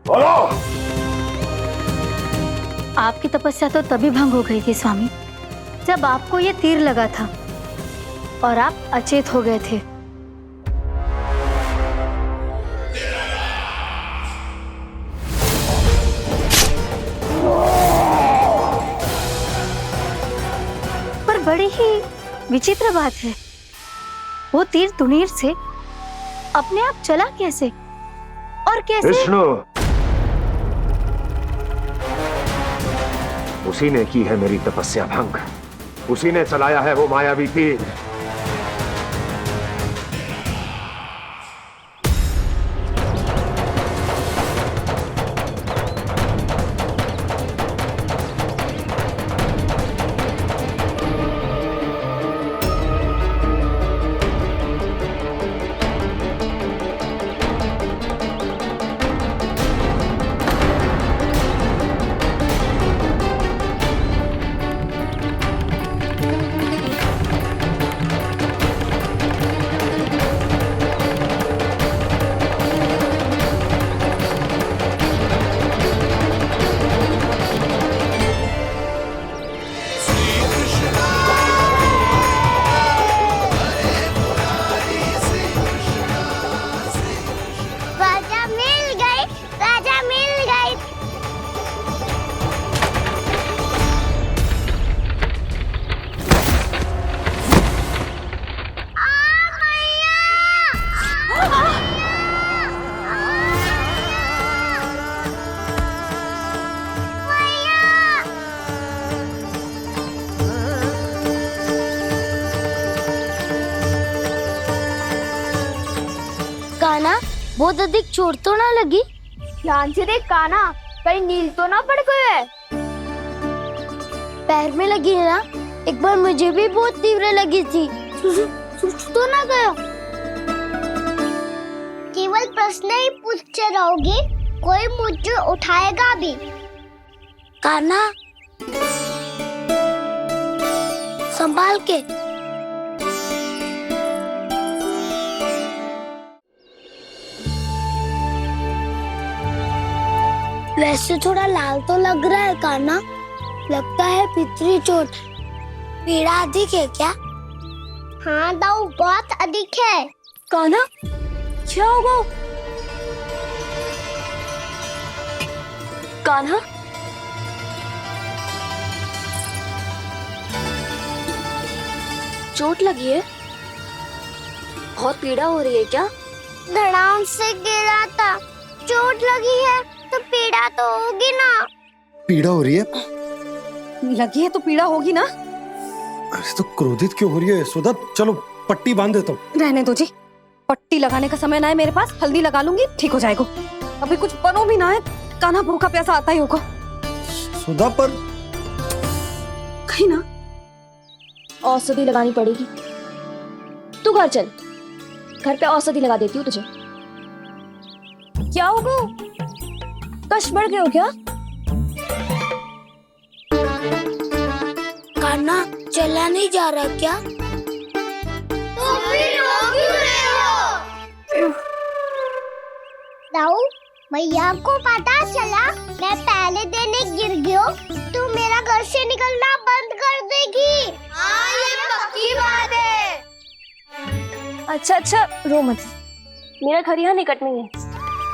बोलो। आपकी तपस्या तो तभी भंग हो गई थी स्वामी, जब आपको ये तीर लगा था और आप अचेत हो गए थे। पर बड़ी ही विचित्र बात है, वो तीर तुनीर से अपने आप चला कैसे और कैसे? विष्णु, उसी ने की है मेरी तपस्या भंग, उसी ने चलाया है वो मायावी तीर। राजा मिल गई। कान्हा, बहुत अधिक चोट तो ना लगी? ध्यान से देख कान्हा, कहीं नील तो ना पड़ गए? पैर में लगी है ना? एक बार मुझे भी बहुत तीव्र लगी थी। सूझ तो ना गया? केवल प्रश्न ही पूछते रहोगे, कोई मुझे उठाएगा भी? कान्हा, संभाल के। वैसे थोड़ा लाल तो लग रहा है कान्हा, लगता है पितरी चोट। पीड़ा अधिक है क्या? हाँ दाऊ, बहुत अधिक है। कान्हा, क्या होगा? कान्हा, चोट लगी है? बहुत पीड़ा हो रही है क्या? धड़ाम से गिरा था, चोट लगी है तो पीड़ा तो होगी ना। पीड़ा हो रही है? लगी है तो पीड़ा होगी ना। अरे तो क्रोधित क्यों हो रही है यशोदा? चलो पट्टी बांध देता हूँ। रहने दो जी, पट्टी लगाने का समय ना है मेरे पास, हल्दी लगा लूंगी, ठीक हो जाएगा। अभी कुछ बनो भी ना है, कान्हा भूखा प्यासा आता ही होगा। सुधा पर कहीं ना औषधि लगानी पड़ेगी। तू घर चल, घर पे औषधि लगा देती हूँ तुझे। क्या होगा? कष्ट बढ़ गए हो क्या? कान्हा, चला नहीं जा रहा क्या? तो फिर रो क्यों रहे हो? दाऊ, भैया को पता चला मैं पहले दिन ही गिर गया तो मेरा घर से निकलना बंद कर देगी। हाँ, ये पक्की बात है। अच्छा, रो मत। मेरा घर यहाँ निकट में है,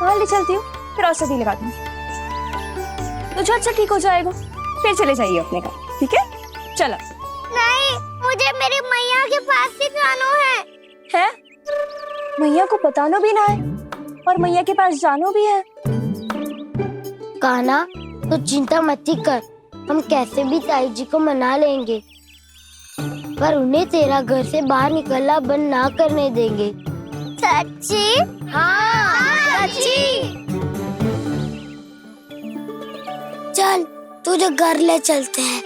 वहाँ ले चलती हूँ, फिर औषधि लगा दूंगी। तो झट से ठीक हो जाएगा, फिर चले जाइए अपने घर, ठीक है? चलो। नहीं, मुझे मेरी मैया के पास ही जाना है। मैया को बताना भी ना है और मैया के पास जानो भी है। कान्हा, तो चिंता मत ही कर, हम कैसे भी ताई जी को मना लेंगे, पर उन्हें तेरा घर से बाहर निकलना बंद ना करने देंगे। सच्ची? हाँ, सच्ची। चल, तुझे घर ले चलते हैं।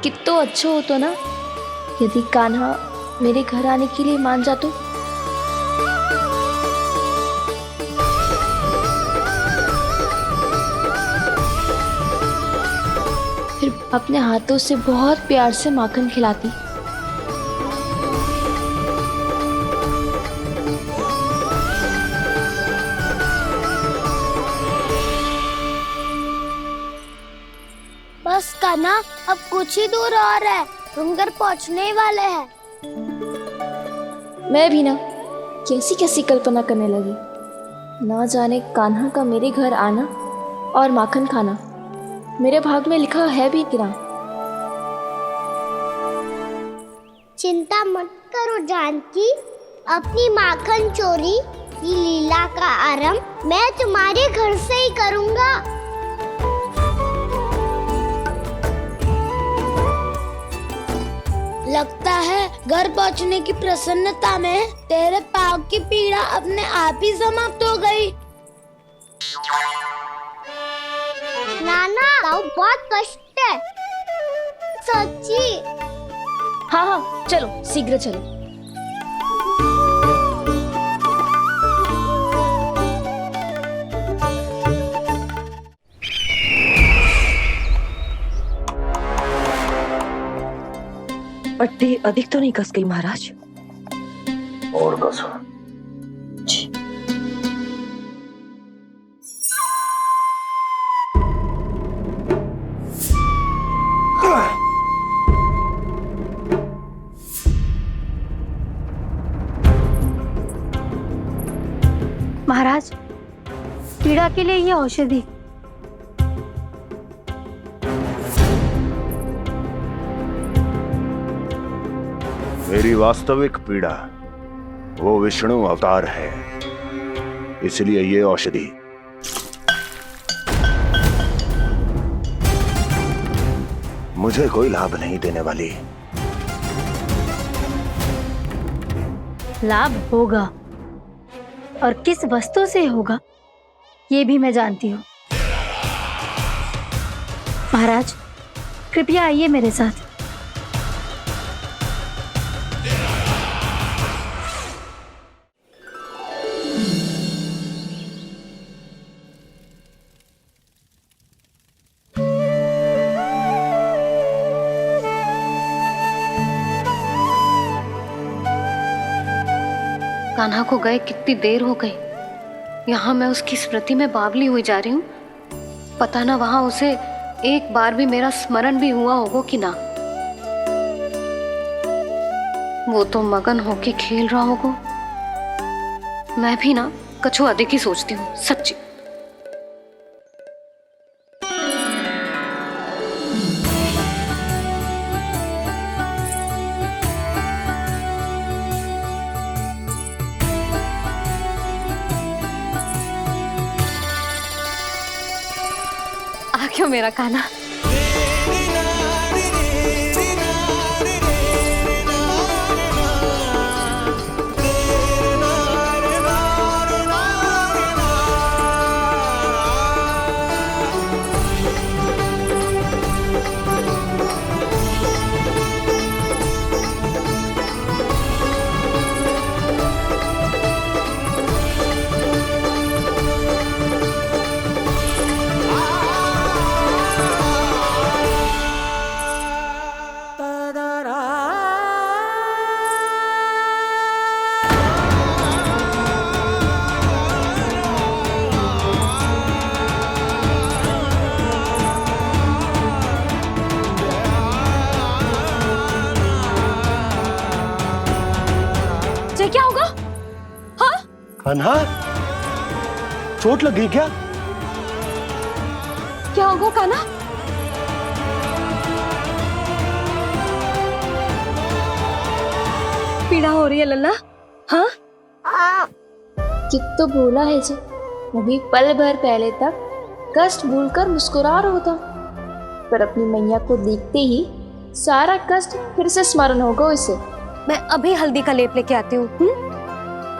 कितना अच्छा हो तो ना यदि कान्हा मेरे घर आने के लिए मान जा तो। फिर अपने हाथों से बहुत प्यार से माखन खिलाती। बस कान्हा, अब कुछ ही दूर और है, हम घर पहुंचने ही वाले हैं। मैं भी ना कैसी कैसी कल्पना करने लगी। ना जाने कान्हा का मेरे घर आना और माखन खाना मेरे भाग में लिखा है भी कि ना। चिंता मत करो जानकी, अपनी माखन चोरी की लीला का आरंभ मैं तुम्हारे घर से ही करूंगा। लगता है घर पहुंचने की प्रसन्नता में तेरे पाँव की पीड़ा अपने आप ही समाप्त हो गई। नाना, पाँव बहुत कष्ट है, सच्ची। हाँ हाँ, चलो शीघ्र चलो। पट्टी अधिक तो नहीं कस गई महाराज? और कसो। महाराज, पीड़ा के लिए ये औषधि। मेरी वास्तविक पीड़ा वो विष्णु अवतार है, इसलिए ये औषधि। मुझे कोई लाभ नहीं देने वाली। लाभ होगा, और किस वस्तु से होगा ये भी मैं जानती हूँ। महाराज, कृपया आइए मेरे साथ। कान्हा को गए कितनी देर हो गई। यहाँ मैं उसकी स्मृति में बावली हुई जा रही हूँ। पता ना वहां उसे एक बार भी मेरा स्मरण भी हुआ होगा कि ना। वो तो मगन होके खेल रहा होगा। मैं भी ना कछु अधिक ही सोचती हूँ, सच्ची। आ क्यों मेरा कान्हा? क्या होगा? हाँ? कान्हा, चोट लग गई क्या? क्या होगा कान्हा? पीड़ा हो रही है लल्ला? हाँ? कित तो भूला है जी, अभी पल भर पहले तक कष्ट भूलकर मुस्कुरा रहा था, पर अपनी मैया को देखते ही सारा कष्ट फिर से स्मरण होगा उसे। मैं अभी हल्दी का लेप लेके आती हूँ,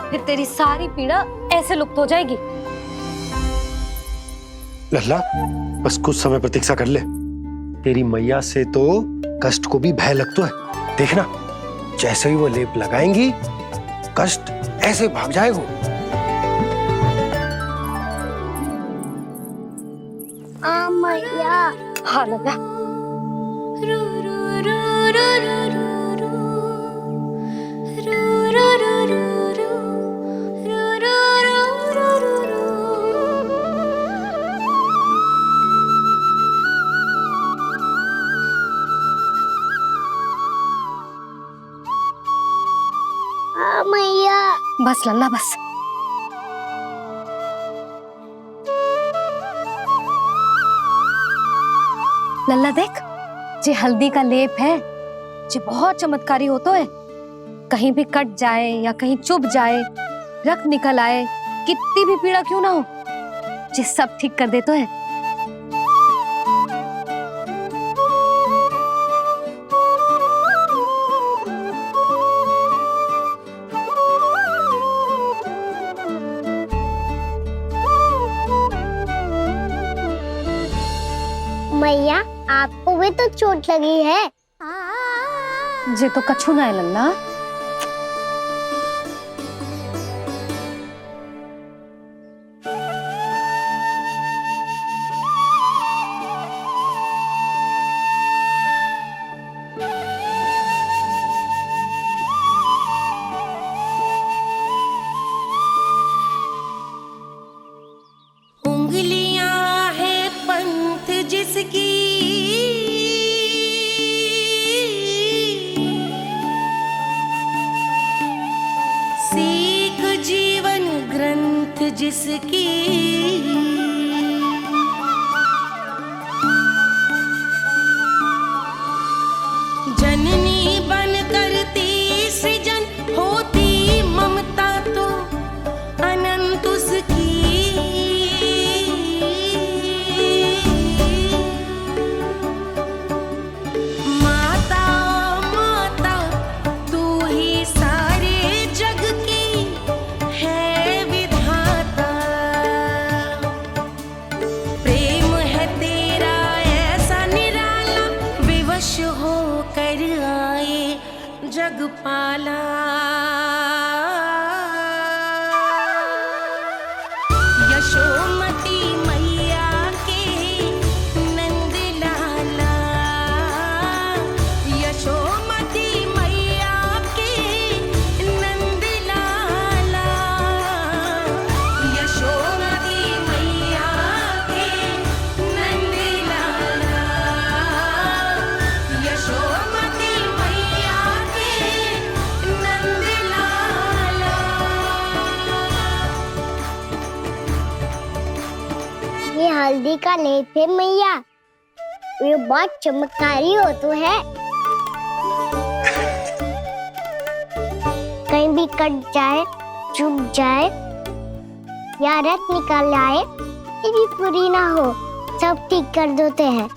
फिर तेरी सारी पीड़ा ऐसे लुप्त हो जाएगी। लल्ला, बस कुछ समय प्रतीक्षा कर ले। तेरी मैया से तो कष्ट को भी भय लगता है। देखना, जैसे ही वो लेप लगाएंगी, कष्ट ऐसे भाग जाएगा। मैया। हाँ लल्ला, मैया। बस लल्ला बस। लल्ला देख, जे हल्दी का लेप है जे बहुत चमत्कारी होतो है। कहीं भी कट जाए या कहीं चुभ जाए, रक्त निकल आए, कितनी भी पीड़ा क्यों ना हो, जे सब ठीक कर देतो है। मैया, आपको भी तो चोट लगी है। जे तो कछु ना है लल्ला। उंगलियां है पंथ जिसकी, सीख जीवन ग्रंथ जिसकी, जननी बन करती सृजन होती ममता तो अनंत उसकी। माता माता तू ही सारे जग की है विधाता, प्रेम है तेरा ऐसा निराला, विवश हो कर आए जग पाला। यशोमती मैया के नंद लाला, यशोमती मैया के नंद लाला, यशोमती मैया के नंद लाला, यशोमती मैया के नंद लाला। ये हल्दी का लेप है मैया, ये बहुत चमत्कारी हो तो है। कहीं भी कट जाए, चुभ जाए या रक्त निकल आए, ये भी पूरी ना हो, सब ठीक कर देते हैं।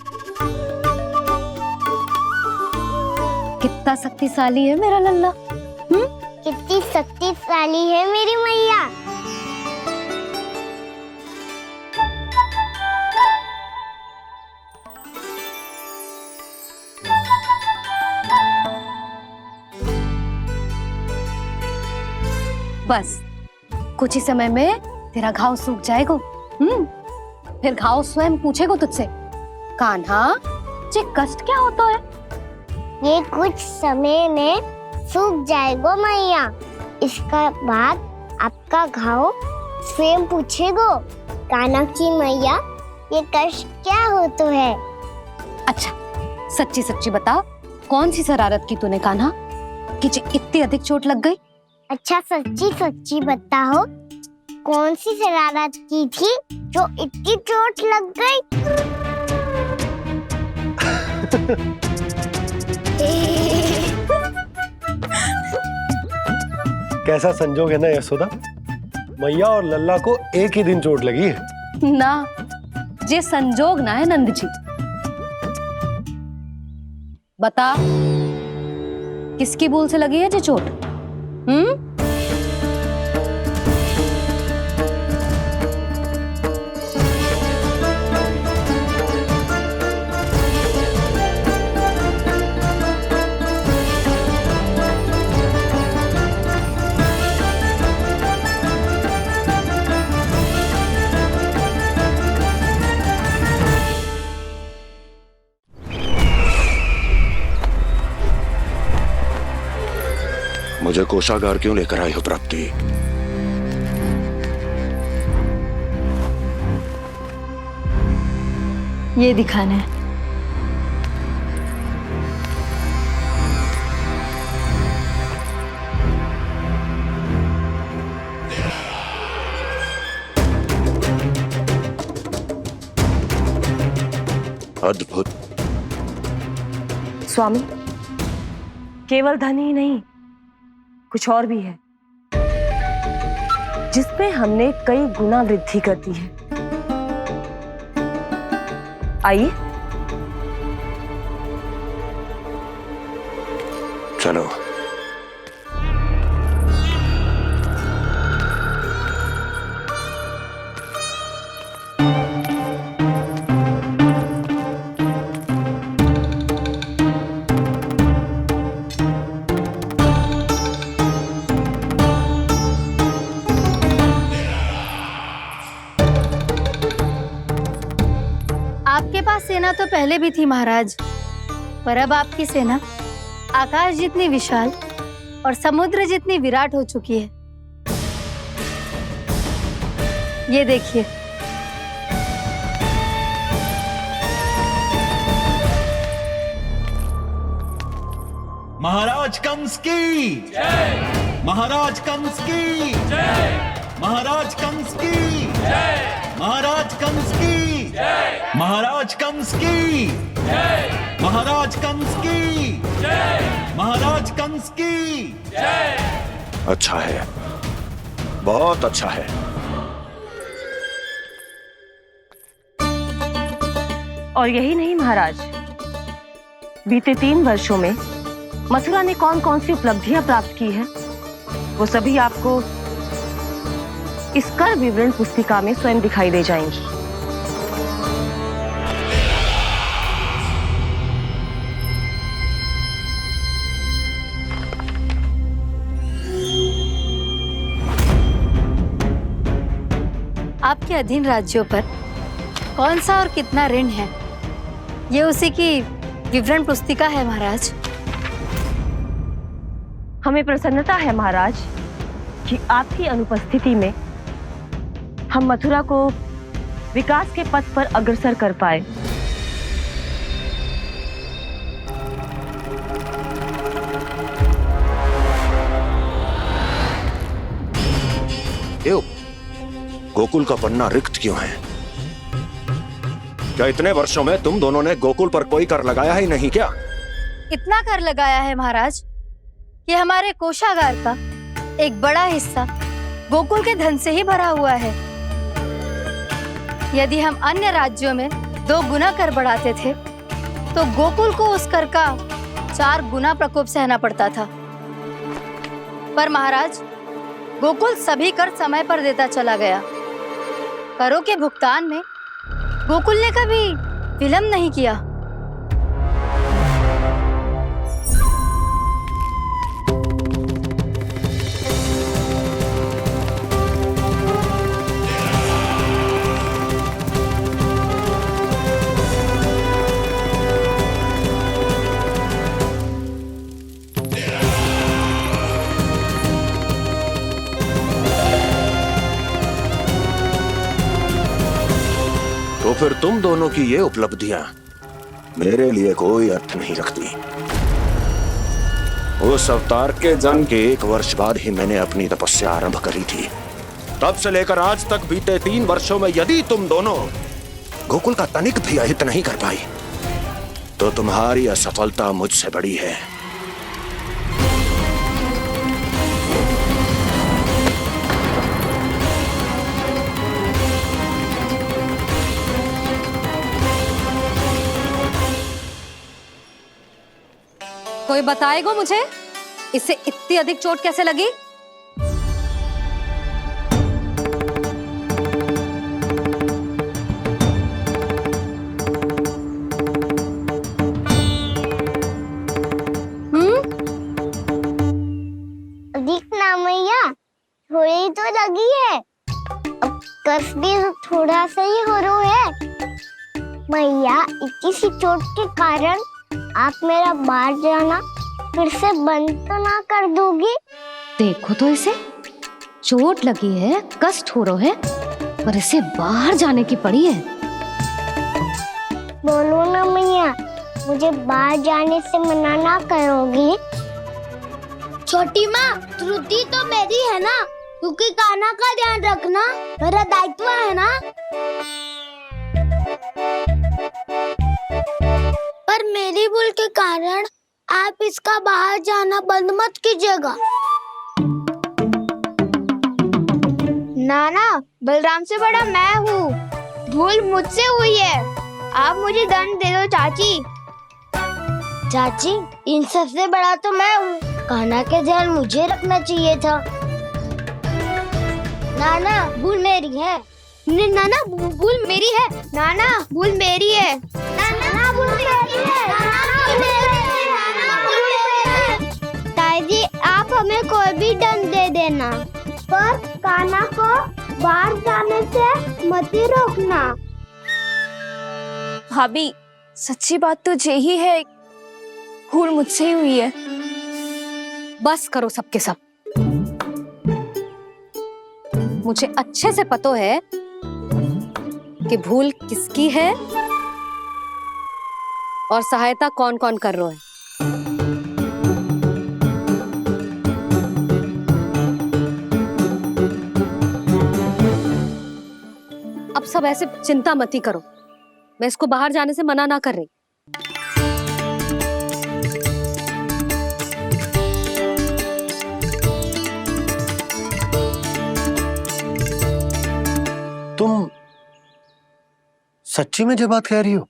कितना शक्तिशाली है मेरा लल्ला। कितनी शक्तिशाली है मेरी मैया। बस कुछ ही समय में तेरा घाव सूख जाएगा। फिर घाव स्वयं पूछेगा तुझसे, कान्हा जे कष्ट क्या होता है? ये कुछ समय में सूख जाएगा मैया। इसका बाद आपका घाव स्वयं पूछेगा, कान्हा की मैया ये कष्ट क्या होता है? अच्छा सच्ची सच्ची बता, कौन सी शरारत की तूने कान्हा कि जे इतनी अधिक चोट लग गई? अच्छा सच्ची सच्ची बताओ, कौन सी शरारत की थी जो इतनी चोट लग गई? कैसा संजोग है ना यशोदा, मैया और लल्ला को एक ही दिन चोट लगी है। ना, जे संजोग ना है नंद जी। बता, किसकी भूल से लगी है जे चोट? मुझे कोषागार क्यों लेकर आई हो प्राप्ति? ये दिखाना है। अद्भुत। स्वामी, केवल धन ही नहीं, कुछ और भी है जिसमें हमने कई गुना वृद्धि कर दी है। आइए चलो। आपके पास सेना तो पहले भी थी महाराज, पर अब आपकी सेना आकाश जितनी विशाल और समुद्र जितनी विराट हो चुकी है। ये देखिए। महाराज कंस की जय। महाराज कंस की जय। महाराज कंस की जय। महाराज कंस की जय। महाराज कंस की जय। महाराज कंस की जय। महाराज कंस की जय। अच्छा है, बहुत अच्छा है। और यही नहीं महाराज, बीते 3 वर्षों में मथुरा ने कौन कौन सी उपलब्धियां प्राप्त की है, वो सभी आपको इस कर विवरण पुस्तिका में स्वयं दिखाई दे जाएंगी। आपके अधीन राज्यों पर कौन सा और कितना ऋण है, ये उसी की विवरण पुस्तिका है महाराज। हमें प्रसन्नता है महाराज कि आपकी अनुपस्थिति में हम मथुरा को विकास के पथ पर अग्रसर कर पाए। गोकुल का पन्ना रिक्त क्यों है? क्या इतने वर्षों में तुम दोनों ने गोकुल पर कोई कर लगाया ही नहीं क्या? इतना कर लगाया है महाराज कि हमारे कोषागार का एक बड़ा हिस्सा गोकुल के धन से ही भरा हुआ है। यदि हम अन्य राज्यों में 2 गुना कर बढ़ाते थे तो गोकुल को उस कर का 4 गुना प्रकोप सहना पड़ता था। पर महाराज, गोकुल सभी कर समय पर देता चला गया। करों के भुगतान में गोकुल ने कभी विलंब नहीं किया। तो फिर तुम दोनों की ये उपलब्धियां मेरे लिए कोई अर्थ नहीं रखती। उस अवतार के जन्म के 1 वर्ष बाद ही मैंने अपनी तपस्या आरंभ करी थी। तब से लेकर आज तक बीते 3 वर्षों में यदि तुम दोनों गोकुल का तनिक भी अहित नहीं कर पाई तो तुम्हारी असफलता मुझसे बड़ी है। कोई बताएगा मुझे इसे इतनी अधिक चोट कैसे लगी? अधिक ना मैया, थोड़ी तो लगी है। अब कस भी थोड़ा सा ही हो रहा है। मैया, इतनी सी चोट के कारण आप मेरा बाहर जाना फिर से बंद तो ना कर दोगी? देखो तो इसे, चोट लगी है, कष्ट हो रहा है, पर इसे बाहर जाने की पड़ी है। बोलो ना मैया, मुझे बाहर जाने से मना ना करोगी? छोटी माँ, त्रुटि तो मेरी है ना, क्योंकि कान्हा का ध्यान रखना मेरा दायित्व है ना। पर मेरी भूल के कारण आप इसका बाहर जाना बंद मत कीजिएगा। नाना, बलराम से बड़ा मैं हूँ, भूल मुझसे हुई है, आप मुझे दंड दे दो चाची। चाची, इन सबसे बड़ा तो मैं हूँ, कान्हा के ध्यान मुझे रखना चाहिए था। नाना, भूल मेरी है। नाना, भूल मेरी है। नाना, भूल मेरी है। नाना, भूल मेरी है। नाना, भूल मेरी है। ताई जी, आप हमें कोई भी दंड दे देना, पर कान्हा को बाहर जाने से मत ही रोकना। भाभी, सच्ची बात तो यही है, भूल मुझसे ही हुई है। बस करो सबके सब। मुझे अच्छे से पता है कि भूल किसकी है और सहायता कौन कौन कर रहा है। अब सब ऐसे चिंता मत ही करो, मैं इसको बाहर जाने से मना ना कर रही। तुम सच्ची में जो बात कह रही हो?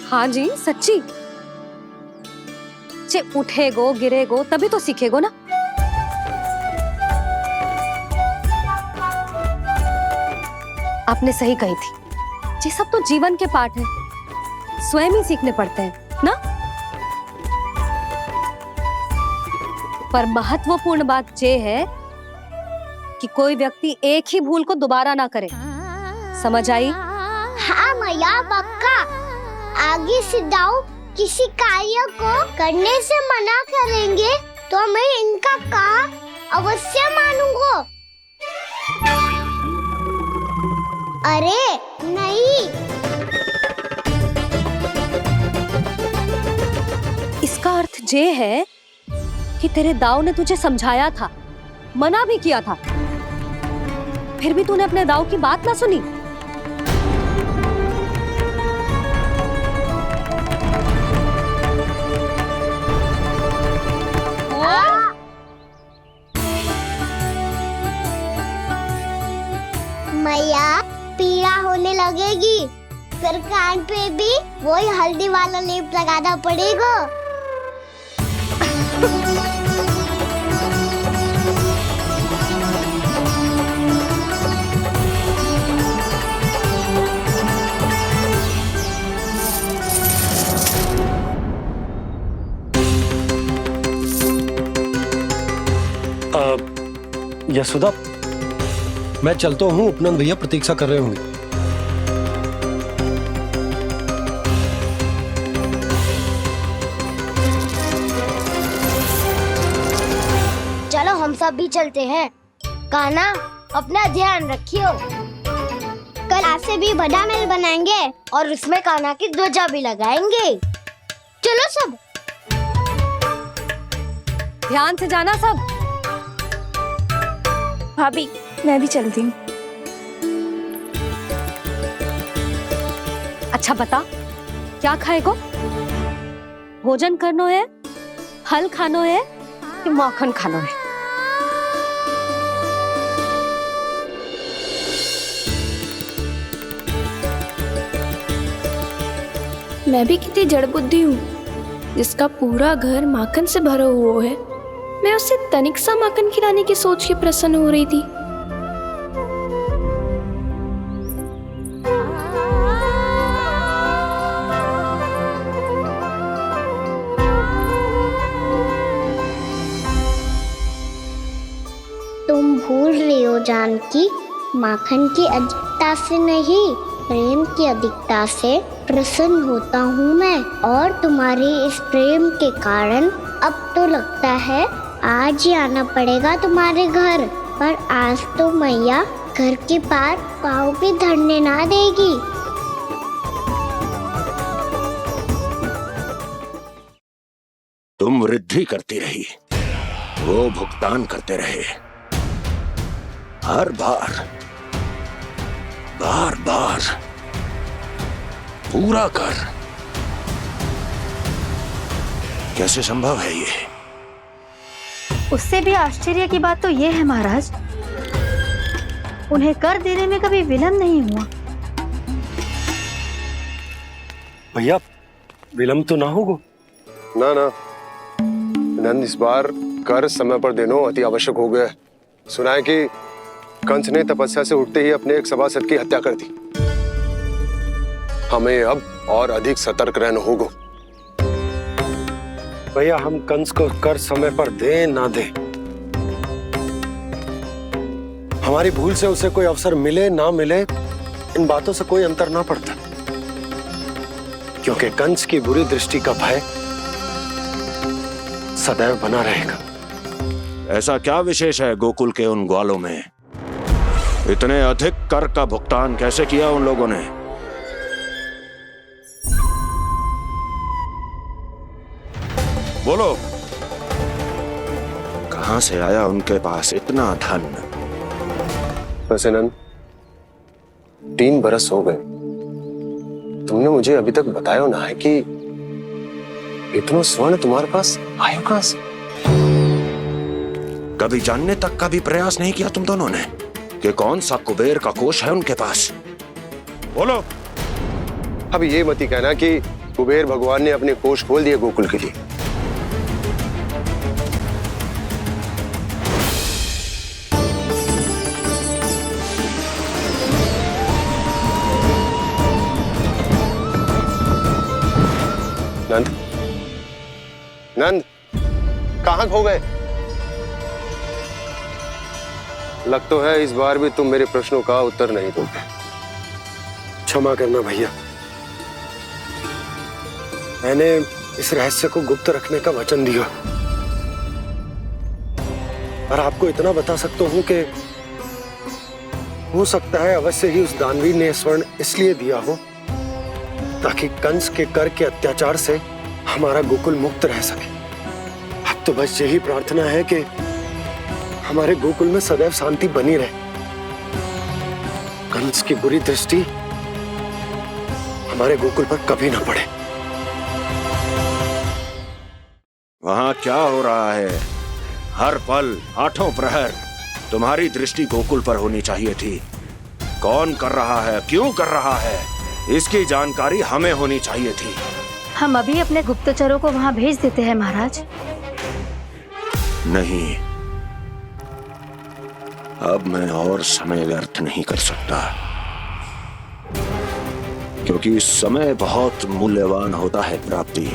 हाँ जी, सच्ची। जे उठेगो गिरेगो तभी तो सीखेगो ना। आपने सही कही थी, ये सब तो जीवन के पाठ है, स्वयं ही सीखने पड़ते हैं ना। पर महत्वपूर्ण बात ये है कि कोई व्यक्ति एक ही भूल को दोबारा ना करे, समझ आई? हाँ मैया, पक्का। आगे से दाऊ किसी कार्य को करने से मना करेंगे तो मैं इनका कहा अवश्य मानूंगा। अरे नहीं, इसका अर्थ ये है कि तेरे दाऊ ने तुझे समझाया था, मना भी किया था, फिर भी तूने अपने दाऊ की बात ना सुनी। मैया, पीड़ा होने लगेगी, फिर कान पे भी वही हल्दी वाला लेप लगाना पड़ेगा। यशोदा, मैं चलता हूँ, उपनंद भैया प्रतीक्षा कर रहे होंगे। चलो हम सब भी चलते हैं। कान्हा, अपना ध्यान रखियो। कल आज से भी बड़ा महल बनाएंगे और उसमें कान्हा की ध्वजा भी लगाएंगे। चलो सब। ध्यान से जाना सब। भाभी, मैं भी चलती हूँ। अच्छा बता, क्या खाएगो? भोजन करनो है, फल खानो है कि माखन खानो है? मैं भी कितनी जड़ बुद्धि हूँ, जिसका पूरा घर माखन से भरा हुआ है। मैं उससे तनिक सा माखन खिलाने की सोच के प्रसन्न हो रही थी। तुम भूल रही हो जानकी, माखन की अधिकता से नहीं, प्रेम की अधिकता से प्रसन्न होता हूँ मैं, और तुम्हारे इस प्रेम के कारण अब तो लगता है आज ही आना पड़ेगा तुम्हारे घर, पर आज तो मैया घर के पार पाँव भी धरने ना देगी। तुम वृद्धि करती रही, वो भुगतान करते रहे। हर बार बार बार पूरा कर। कैसे संभव है ये? उससे भी आश्चर्य की बात तो ये है महाराज, उन्हें कर देने में कभी विलंब नहीं हुआ। भैया विलंब तो ना होगा? ना ना नंद, इस बार कर समय पर देना अति आवश्यक हो गया है। सुना है कि कंस ने तपस्या से उठते ही अपने एक सभासद की हत्या कर दी। हमें अब और अधिक सतर्क रहना होगा। भैया हम कंस को कर समय पर दे ना दे, हमारी भूल से उसे कोई अवसर मिले ना मिले, इन बातों से कोई अंतर ना पड़ता, क्योंकि कंस की बुरी दृष्टि का भय सदैव बना रहेगा। ऐसा क्या विशेष है गोकुल के उन ग्वालों में? इतने अधिक कर का भुगतान कैसे किया उन लोगों ने? बोलो, कहां से आया उनके पास इतना धन? वैसे नंद, 3 बरस हो गए, तुमने मुझे अभी तक बताया ना है कि इतना स्वर्ण तुम्हारे पास आया कहां से? कभी जानने तक का भी प्रयास नहीं किया तुम दोनों ने कि कौन सा कुबेर का कोष है उनके पास? बोलो। अब ये मत ही कहना कि कुबेर भगवान ने अपने कोष खोल दिए गोकुल के लिए। नंद, नंद, कहां खो गए? लग तो है इस बार भी तुम मेरे प्रश्नों का उत्तर नहीं दोगे। क्षमा करना भैया, मैंने इस रहस्य को गुप्त रखने का वचन दिया, पर आपको इतना बता सकता हूं कि हो सकता है अवश्य ही उस दानवीर ने स्वर्ण इसलिए दिया हो ताकि कंस के कर के अत्याचार से हमारा गोकुल मुक्त रह सके। अब तो बस यही प्रार्थना है कि हमारे गोकुल में सदैव शांति बनी रहे, कंस की बुरी दृष्टि हमारे गोकुल पर कभी ना पड़े। वहां क्या हो रहा है? हर पल, आठों प्रहर तुम्हारी दृष्टि गोकुल पर होनी चाहिए थी। कौन कर रहा है, क्यों कर रहा है, इसकी जानकारी हमें होनी चाहिए थी। हम अभी अपने गुप्तचरों को वहां भेज देते हैं महाराज। नहीं, अब मैं और समय व्यर्थ नहीं कर सकता, क्योंकि समय बहुत मूल्यवान होता है प्राप्ति।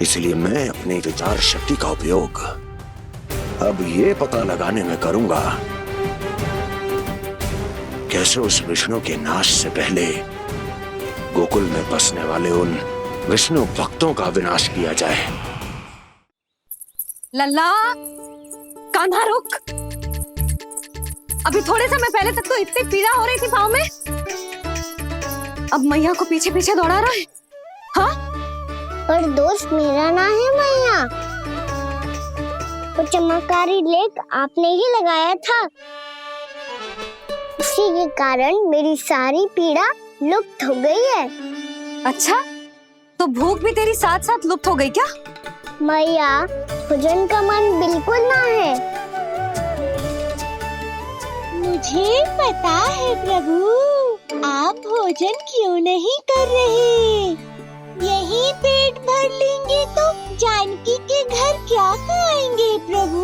इसलिए मैं अपनी विचार शक्ति का उपयोग अब ये पता लगाने में करूंगा कैसे उस विष्णु के नाश से पहले गोकुल में बसने वाले उन विष्णु भक्तों का विनाश किया जाए। लल्ला, कान्हा रुक। अभी थोड़े समय पहले तक तो इतनी पीड़ा हो रही थी पाँव में, अब मैया को पीछे पीछे दौड़ा रहा है। हाँ? पर दोस्त मेरा ना है मैया, वो चमत्कारी लेख आपने ही लगाया था, उसी के कारण मेरी सारी पीड़ा लुप्त हो गई है। अच्छा, तो भूख भी तेरी साथ साथ लुप्त हो गई क्या? मैया, भोजन का मन बिल्कुल ना है। मुझे पता है प्रभु, आप भोजन क्यों नहीं कर रहे। यही पेट भर लेंगे तो जानकी के घर क्या खाएंगे प्रभु।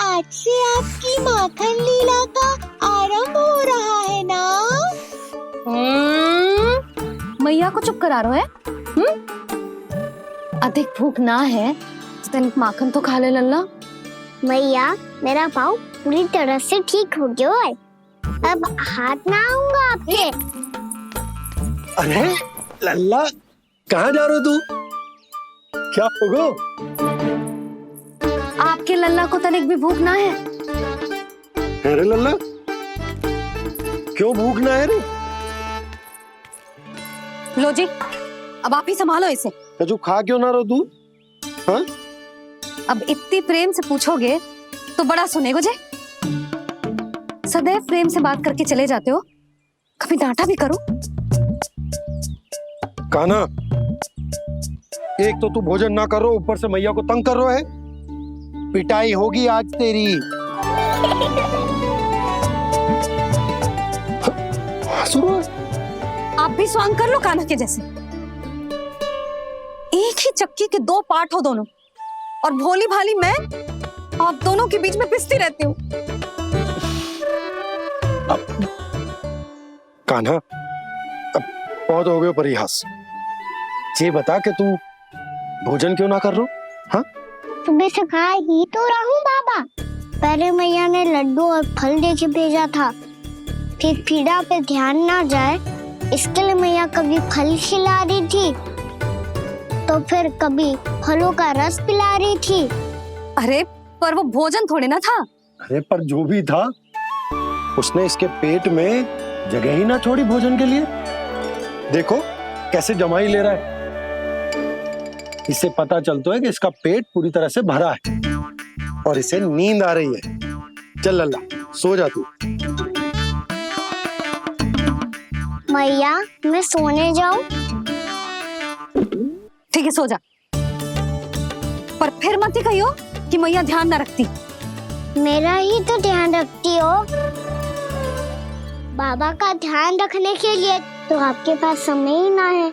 आज से आपकी माखन लीला का आरंभ हो रहा है ना। मैया को चुप करा रहे है? अधिक भूख ना है तो तनिक माखन तो खा ले लल्ला। मैया, मेरा पाँव पूरी तरह से ठीक हो गया है, अब हाथ ना आऊंगा आपके। अरे लल्ला, कहाँ जा रहे हो तू? क्या होगा? आपके लल्ला को तनिक भी भूख ना है? अरे लल्ला, क्यों भूख ना है रे? लो जी, अब आप ही संभालो इसे। कजू खा क्यों ना रहो तू? हाँ? अब इतनी प्रेम से पूछोगे तो बड़ा सुनेगो जे। सदैव प्रेम से बात करके चले जाते हो, कभी डांटा भी करो। कान्हा, एक तो तू भोजन ना कर रहा, ऊपर से मैया को तंग कर रहा है। पिटाई होगी आज तेरी। आप भी स्वांग कर लो कान्हा के जैसे। एक ही चक्की के दो पार्ट हो दोनों, और भोली भाली मैं आप दोनों के बीच में पिसती रहती हूँ। कान्हा, अब बहुत हो गए परिहास। ये बता कि तू भोजन क्यों ना कर रहा? हाँ? सुबह से खा ही तो रहा हूँ बाबा। पहले मैया ने लड्डू और फल दे के भेजा था, फिर पीड़ा पे ध्यान ना जाए इसके लिए मैया कभी फल खिला रही थी तो फिर कभी फलों का रस पिला रही थी। अरे पर वो भोजन थोड़े ना था। अरे पर जो भी था, उसने इसके पेट में जगह ही ना छोड़ी भोजन के लिए। देखो कैसे जमाई ले रहा है। इससे पता चलता है कि इसका पेट पूरी तरह से भरा है और इसे नींद आ रही है। चल लल्ला, सो जा तू। मैया, मैं सोने जाऊं? ठीक है, सो जा। पर फिर मत ही कहियो कि मैया ध्यान ना रखती। मेरा ही तो ध्यान रखती हो। बाबा का ध्यान रखने के लिए तो आपके पास समय ही ना है।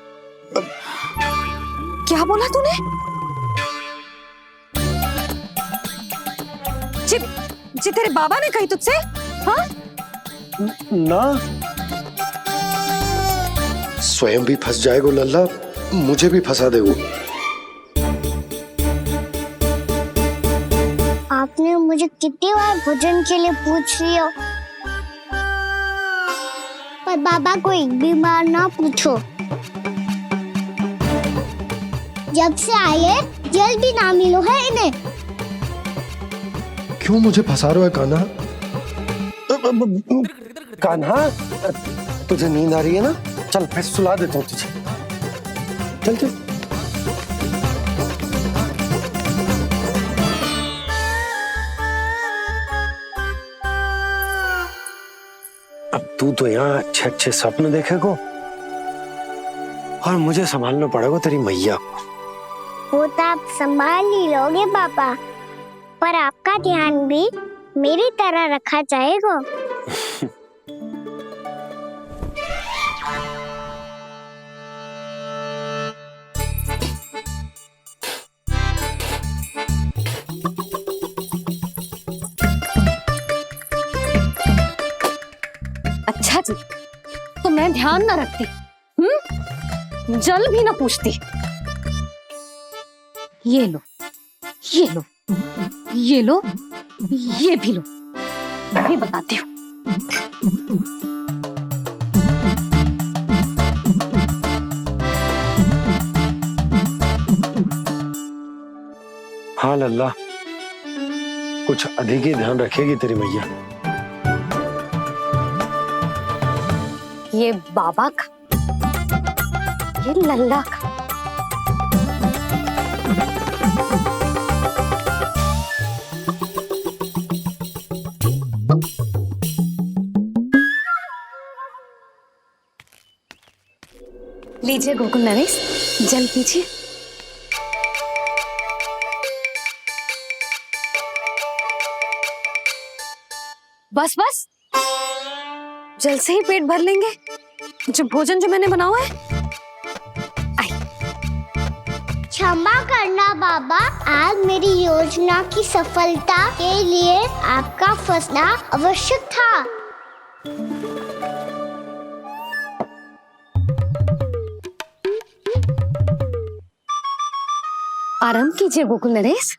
क्या बोला तूने? जी तेरे बाबा ने कही तुझसे? हाँ? ना, स्वयं भी फंस जाएगो लल्ला, मुझे भी फंसा देगो। आपने मुझे कितनी बार भोजन के लिए पूछ लिया, पर बाबा को एक भी बार ना पूछो। जब से आए जल भी ना मिलो है इन्हें। क्यों मुझे फंसा रहा है कान्हा? कान्हा, तुझे नींद आ रही है ना? चल मैं सुला देता हूँ तुझे। चल चल। अब तू तो यहाँ अच्छे अच्छे सपने देखेगो और मुझे संभालना पड़ेगा तेरी मैया को। वो तो आप संभाल ही लोगे पापा, पर आपका ध्यान भी मेरी तरह रखा जाएगा। अच्छा जी, तो मैं ध्यान ना रखती, जल भी ना पूछती। ये लो, ये लो, ये लो, ये भी लो। मैं भी बताती हूँ। हाँ लल्ला, कुछ अधिक ही ध्यान रखेगी तेरी मैया। ये बाबा का, ये लल्ला का। लीजिए गोकुल नरेश, जल पीजिए। बस बस, जल से ही पेट भर लेंगे। जो भोजन जो मैंने बनाया है। क्षमा करना बाबा, आज मेरी योजना की सफलता के लिए आपका फंसना आवश्यक था। आराम कीजिए गोकुल नरेश।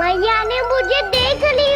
मैया ने मुझे देख लिया।